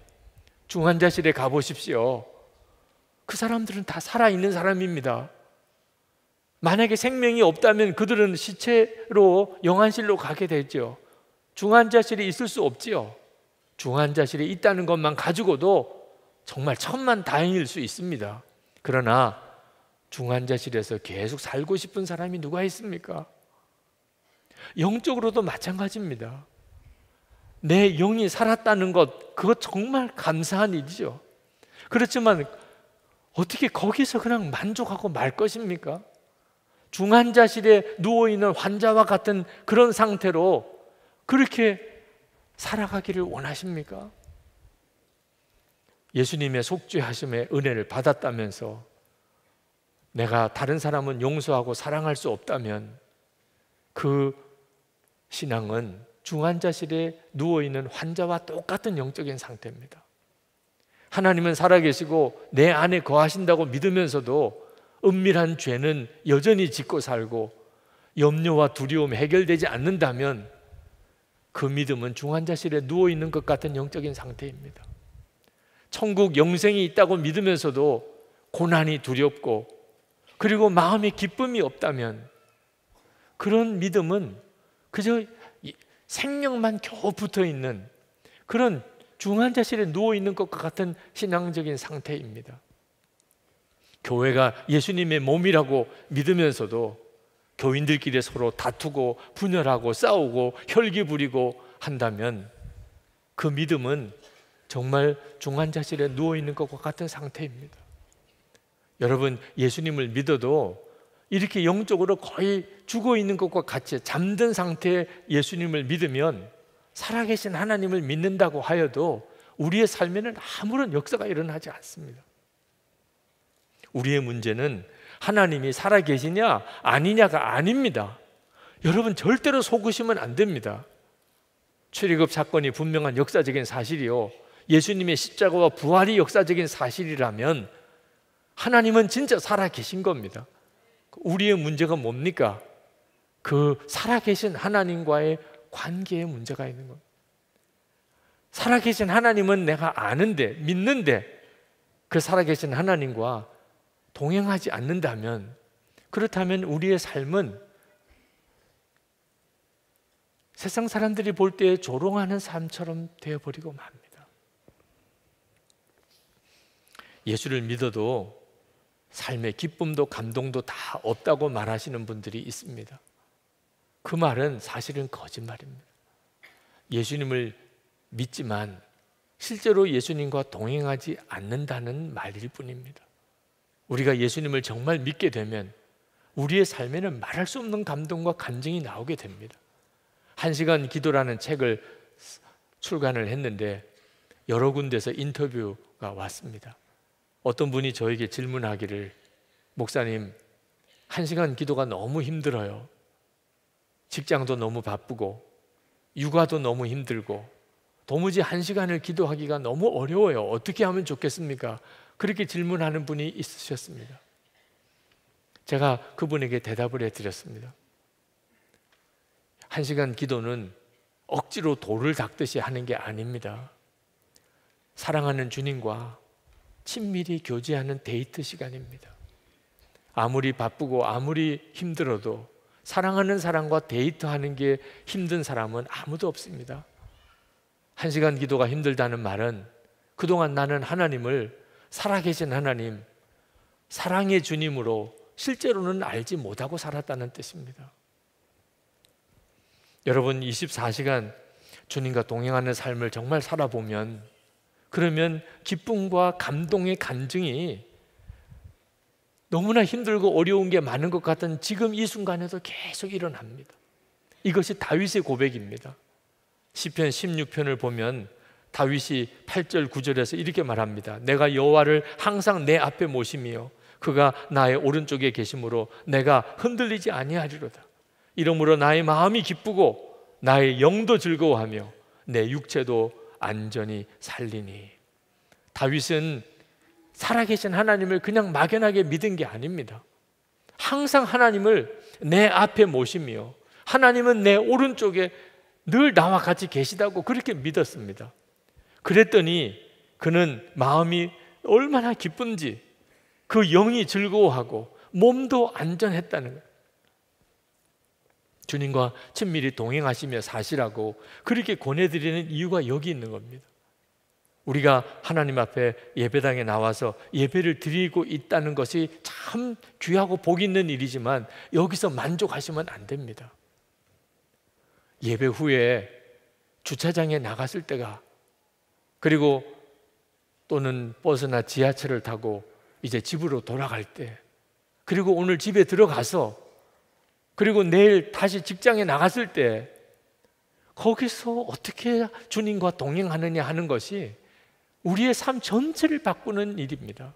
[SPEAKER 3] 중환자실에 가보십시오. 그 사람들은 다 살아있는 사람입니다. 만약에 생명이 없다면 그들은 시체로 영안실로 가게 되죠. 중환자실에 있을 수 없지요. 중환자실에 있다는 것만 가지고도 정말 천만다행일 수 있습니다. 그러나 중환자실에서 계속 살고 싶은 사람이 누가 있습니까? 영적으로도 마찬가지입니다. 내 영이 살았다는 것, 그것 정말 감사한 일이죠. 그렇지만 어떻게 거기서 그냥 만족하고 말 것입니까? 중환자실에 누워있는 환자와 같은 그런 상태로 그렇게 살아가기를 원하십니까? 예수님의 속죄하심의 은혜를 받았다면서 내가 다른 사람은 용서하고 사랑할 수 없다면 그 신앙은 중환자실에 누워있는 환자와 똑같은 영적인 상태입니다. 하나님은 살아계시고 내 안에 거하신다고 믿으면서도 은밀한 죄는 여전히 짓고 살고 염려와 두려움이 해결되지 않는다면 그 믿음은 중환자실에 누워있는 것 같은 영적인 상태입니다. 천국 영생이 있다고 믿으면서도 고난이 두렵고 그리고 마음에 기쁨이 없다면 그런 믿음은 그저 생명만 겨우 붙어있는 그런 중환자실에 누워있는 것과 같은 신앙적인 상태입니다. 교회가 예수님의 몸이라고 믿으면서도 교인들끼리 서로 다투고 분열하고 싸우고 혈기 부리고 한다면 그 믿음은 정말 중환자실에 누워있는 것과 같은 상태입니다. 여러분, 예수님을 믿어도 이렇게 영적으로 거의 죽어있는 것과 같이 잠든 상태의 예수님을 믿으면 살아계신 하나님을 믿는다고 하여도 우리의 삶에는 아무런 역사가 일어나지 않습니다. 우리의 문제는 하나님이 살아계시냐 아니냐가 아닙니다. 여러분, 절대로 속으시면 안 됩니다. 출애굽 사건이 분명한 역사적인 사실이요, 예수님의 십자가와 부활이 역사적인 사실이라면 하나님은 진짜 살아계신 겁니다. 우리의 문제가 뭡니까? 그 살아계신 하나님과의 관계에 문제가 있는 겁니다. 살아계신 하나님은 내가 아는데 믿는데 그 살아계신 하나님과 동행하지 않는다면, 그렇다면 우리의 삶은 세상 사람들이 볼 때 조롱하는 삶처럼 되어버리고 맙니다. 예수를 믿어도 삶의 기쁨도 감동도 다 없다고 말하시는 분들이 있습니다. 그 말은 사실은 거짓말입니다. 예수님을 믿지만 실제로 예수님과 동행하지 않는다는 말일 뿐입니다. 우리가 예수님을 정말 믿게 되면 우리의 삶에는 말할 수 없는 감동과 감정이 나오게 됩니다. 1시간 기도라는 책을 출간을 했는데 여러 군데서 인터뷰가 왔습니다. 어떤 분이 저에게 질문하기를, 목사님, 1시간 기도가 너무 힘들어요. 직장도 너무 바쁘고 육아도 너무 힘들고 도무지 1시간을 기도하기가 너무 어려워요. 어떻게 하면 좋겠습니까? 그렇게 질문하는 분이 있으셨습니다. 제가 그분에게 대답을 해드렸습니다. 1시간 기도는 억지로 돌을 닦듯이 하는 게 아닙니다. 사랑하는 주님과 친밀히 교제하는 데이트 시간입니다. 아무리 바쁘고 아무리 힘들어도 사랑하는 사람과 데이트하는 게 힘든 사람은 아무도 없습니다. 1시간 기도가 힘들다는 말은 그동안 나는 하나님을, 살아계신 하나님, 사랑의 주님으로 실제로는 알지 못하고 살았다는 뜻입니다. 여러분, 24시간 주님과 동행하는 삶을 정말 살아보면, 그러면 기쁨과 감동의 간증이 너무나 힘들고 어려운 게 많은 것 같은 지금 이 순간에도 계속 일어납니다. 이것이 다윗의 고백입니다. 시편 16편을 보면 다윗이 8절 9절에서 이렇게 말합니다. 내가 여호와를 항상 내 앞에 모시며 그가 나의 오른쪽에 계심으로 내가 흔들리지 아니하리로다. 이러므로 나의 마음이 기쁘고 나의 영도 즐거워하며 내 육체도 안전히 살리니. 다윗은 살아계신 하나님을 그냥 막연하게 믿은 게 아닙니다. 항상 하나님을 내 앞에 모시며 하나님은 내 오른쪽에 늘 나와 같이 계시다고 그렇게 믿었습니다. 그랬더니 그는 마음이 얼마나 기쁜지, 그 영이 즐거워하고 몸도 안전했다는 거예요. 주님과 친밀히 동행하시며 사시라고 그렇게 권해드리는 이유가 여기 있는 겁니다. 우리가 하나님 앞에 예배당에 나와서 예배를 드리고 있다는 것이 참 귀하고 복 있는 일이지만 여기서 만족하시면 안 됩니다. 예배 후에 주차장에 나갔을 때가, 그리고 또는 버스나 지하철을 타고 이제 집으로 돌아갈 때, 그리고 오늘 집에 들어가서, 그리고 내일 다시 직장에 나갔을 때, 거기서 어떻게 주님과 동행하느냐 하는 것이 우리의 삶 전체를 바꾸는 일입니다.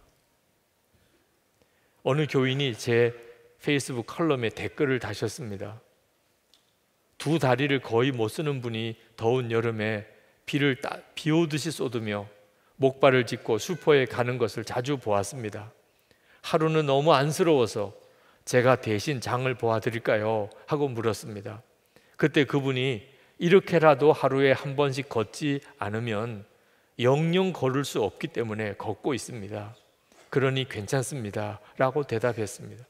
[SPEAKER 3] 어느 교인이 제 페이스북 컬럼에 댓글을 다셨습니다. 두 다리를 거의 못 쓰는 분이 더운 여름에 비 오듯이 쏟으며 목발을 짚고 슈퍼에 가는 것을 자주 보았습니다. 하루는 너무 안쓰러워서 제가 대신 장을 보아드릴까요? 하고 물었습니다. 그때 그분이 이렇게라도 하루에 한 번씩 걷지 않으면 영영 걸을 수 없기 때문에 걷고 있습니다. 그러니 괜찮습니다 라고 대답했습니다.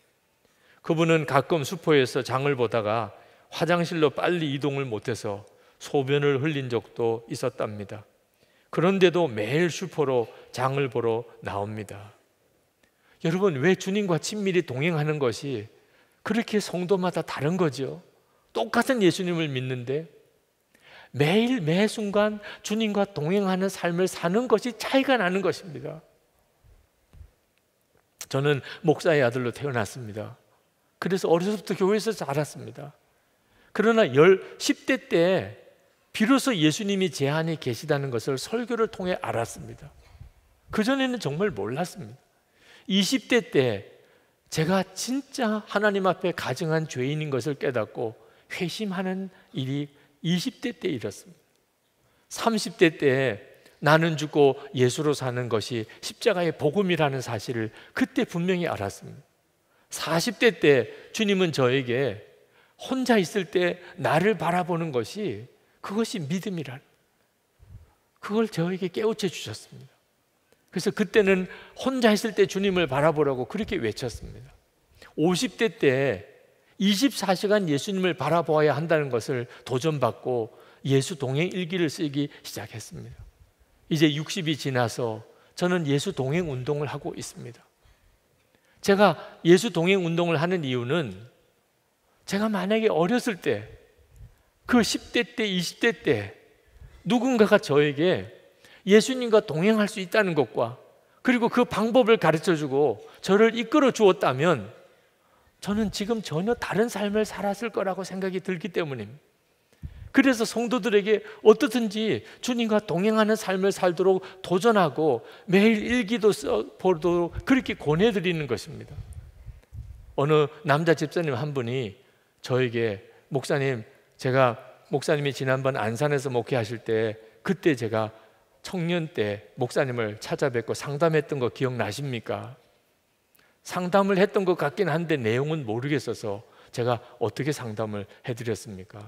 [SPEAKER 3] 그분은 가끔 슈퍼에서 장을 보다가 화장실로 빨리 이동을 못해서 소변을 흘린 적도 있었답니다. 그런데도 매일 슈퍼로 장을 보러 나옵니다. 여러분, 왜 주님과 친밀히 동행하는 것이 그렇게 성도마다 다른 거죠? 똑같은 예수님을 믿는데 매일 매 순간 주님과 동행하는 삶을 사는 것이 차이가 나는 것입니다. 저는 목사의 아들로 태어났습니다. 그래서 어려서부터 교회에서 자랐습니다. 그러나 10대 때 비로소 예수님이 제 안에 계시다는 것을 설교를 통해 알았습니다. 그전에는 정말 몰랐습니다. 20대 때 제가 진짜 하나님 앞에 가증한 죄인인 것을 깨닫고 회심하는 일이 20대 때 일었습니다. 30대 때 나는 죽고 예수로 사는 것이 십자가의 복음이라는 사실을 그때 분명히 알았습니다. 40대 때 주님은 저에게 혼자 있을 때 나를 바라보는 것이, 그것이 믿음이라는, 그걸 저에게 깨우쳐 주셨습니다. 그래서 그때는 혼자 있을 때 주님을 바라보라고 그렇게 외쳤습니다. 50대 때 24시간 예수님을 바라보아야 한다는 것을 도전받고 예수 동행 일기를 쓰기 시작했습니다. 이제 60이 지나서 저는 예수 동행 운동을 하고 있습니다. 제가 예수 동행 운동을 하는 이유는, 제가 만약에 어렸을 때, 그 10대 때, 20대 때 누군가가 저에게 예수님과 동행할 수 있다는 것과, 그리고 그 방법을 가르쳐주고 저를 이끌어 주었다면 저는 지금 전혀 다른 삶을 살았을 거라고 생각이 들기 때문입니다. 그래서 성도들에게 어떻든지 주님과 동행하는 삶을 살도록 도전하고 매일 일기도 써보도록 그렇게 권해드리는 것입니다. 어느 남자 집사님 한 분이 저에게 목사님, 제가 목사님이 지난번 안산에서 목회하실 때 그때 제가 청년 때 목사님을 찾아뵙고 상담했던 거 기억나십니까? 상담을 했던 것 같긴 한데 내용은 모르겠어서 제가 어떻게 상담을 해드렸습니까?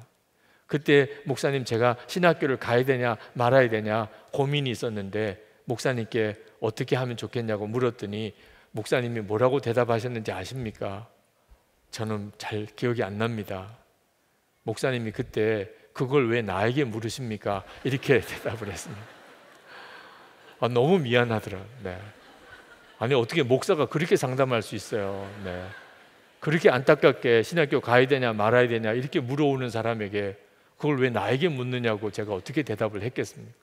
[SPEAKER 3] 그때 목사님, 제가 신학교를 가야 되냐 말아야 되냐 고민이 있었는데 목사님께 어떻게 하면 좋겠냐고 물었더니 목사님이 뭐라고 대답하셨는지 아십니까? 저는 잘 기억이 안 납니다. 목사님이 그때 그걸 왜 나에게 물으십니까? 이렇게 대답을 했습니다. 너무 미안하더라고요. 네. 아니 어떻게 목사가 그렇게 상담할 수 있어요? 네. 그렇게 안타깝게 신학교 가야 되냐 말아야 되냐 이렇게 물어오는 사람에게 그걸 왜 나에게 묻느냐고 제가 어떻게 대답을 했겠습니까?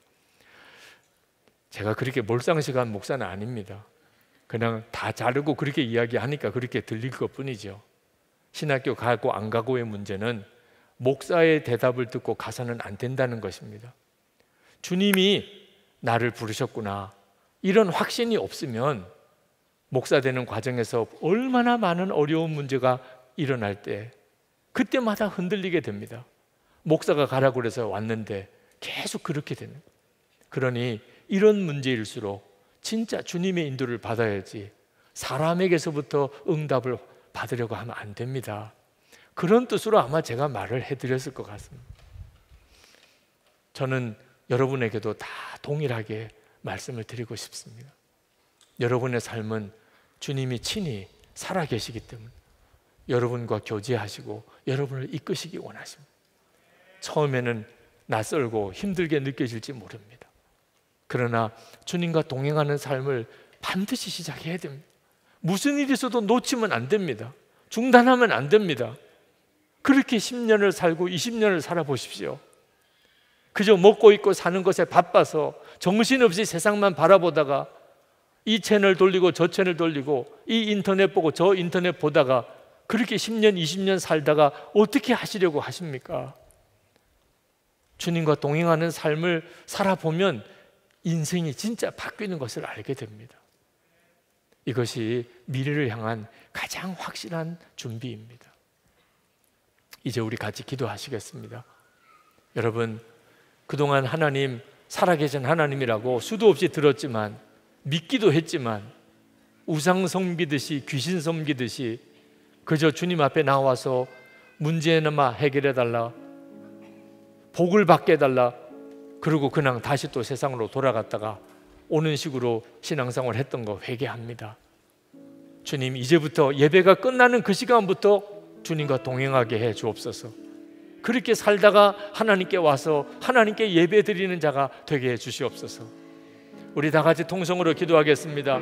[SPEAKER 3] 제가 그렇게 몰상식한 목사는 아닙니다. 그냥 다 자르고 그렇게 이야기하니까 그렇게 들릴 것뿐이죠. 신학교 가고 안 가고의 문제는 목사의 대답을 듣고 가서는 안 된다는 것입니다. 주님이 나를 부르셨구나 이런 확신이 없으면 목사 되는 과정에서 얼마나 많은 어려운 문제가 일어날 때 그때마다 흔들리게 됩니다. 목사가 가라고 그래서 왔는데 계속 그렇게 됩니다. 그러니 이런 문제일수록 진짜 주님의 인도를 받아야지 사람에게서부터 응답을 받으려고 하면 안 됩니다. 그런 뜻으로 아마 제가 말을 해드렸을 것 같습니다. 저는 여러분에게도 다 동일하게 말씀을 드리고 싶습니다. 여러분의 삶은 주님이 친히 살아계시기 때문에 여러분과 교제하시고 여러분을 이끄시기 원하십니다. 처음에는 낯설고 힘들게 느껴질지 모릅니다. 그러나 주님과 동행하는 삶을 반드시 시작해야 됩니다. 무슨 일이 있어도 놓치면 안 됩니다. 중단하면 안 됩니다. 그렇게 10년을 살고 20년을 살아보십시오. 그저 먹고 있고 사는 것에 바빠서 정신없이 세상만 바라보다가 이 채널 돌리고 저 채널 돌리고 이 인터넷 보고 저 인터넷 보다가 그렇게 10년 20년 살다가 어떻게 하시려고 하십니까? 주님과 동행하는 삶을 살아보면 인생이 진짜 바뀌는 것을 알게 됩니다. 이것이 미래를 향한 가장 확실한 준비입니다. 이제 우리 같이 기도하시겠습니다. 여러분, 그동안 하나님, 살아계신 하나님이라고 수도 없이 들었지만 믿기도 했지만 우상 섬기듯이 귀신 섬기듯이 그저 주님 앞에 나와서 문제나마 해결해달라, 복을 받게 해달라, 그리고 그냥 다시 또 세상으로 돌아갔다가 오는 식으로 신앙생활 했던 거 회개합니다. 주님, 이제부터 예배가 끝나는 그 시간부터 주님과 동행하게 해 주옵소서. 그렇게 살다가 하나님께 와서 하나님께 예배 드리는 자가 되게 해 주시옵소서. 우리 다 같이 통성으로 기도하겠습니다.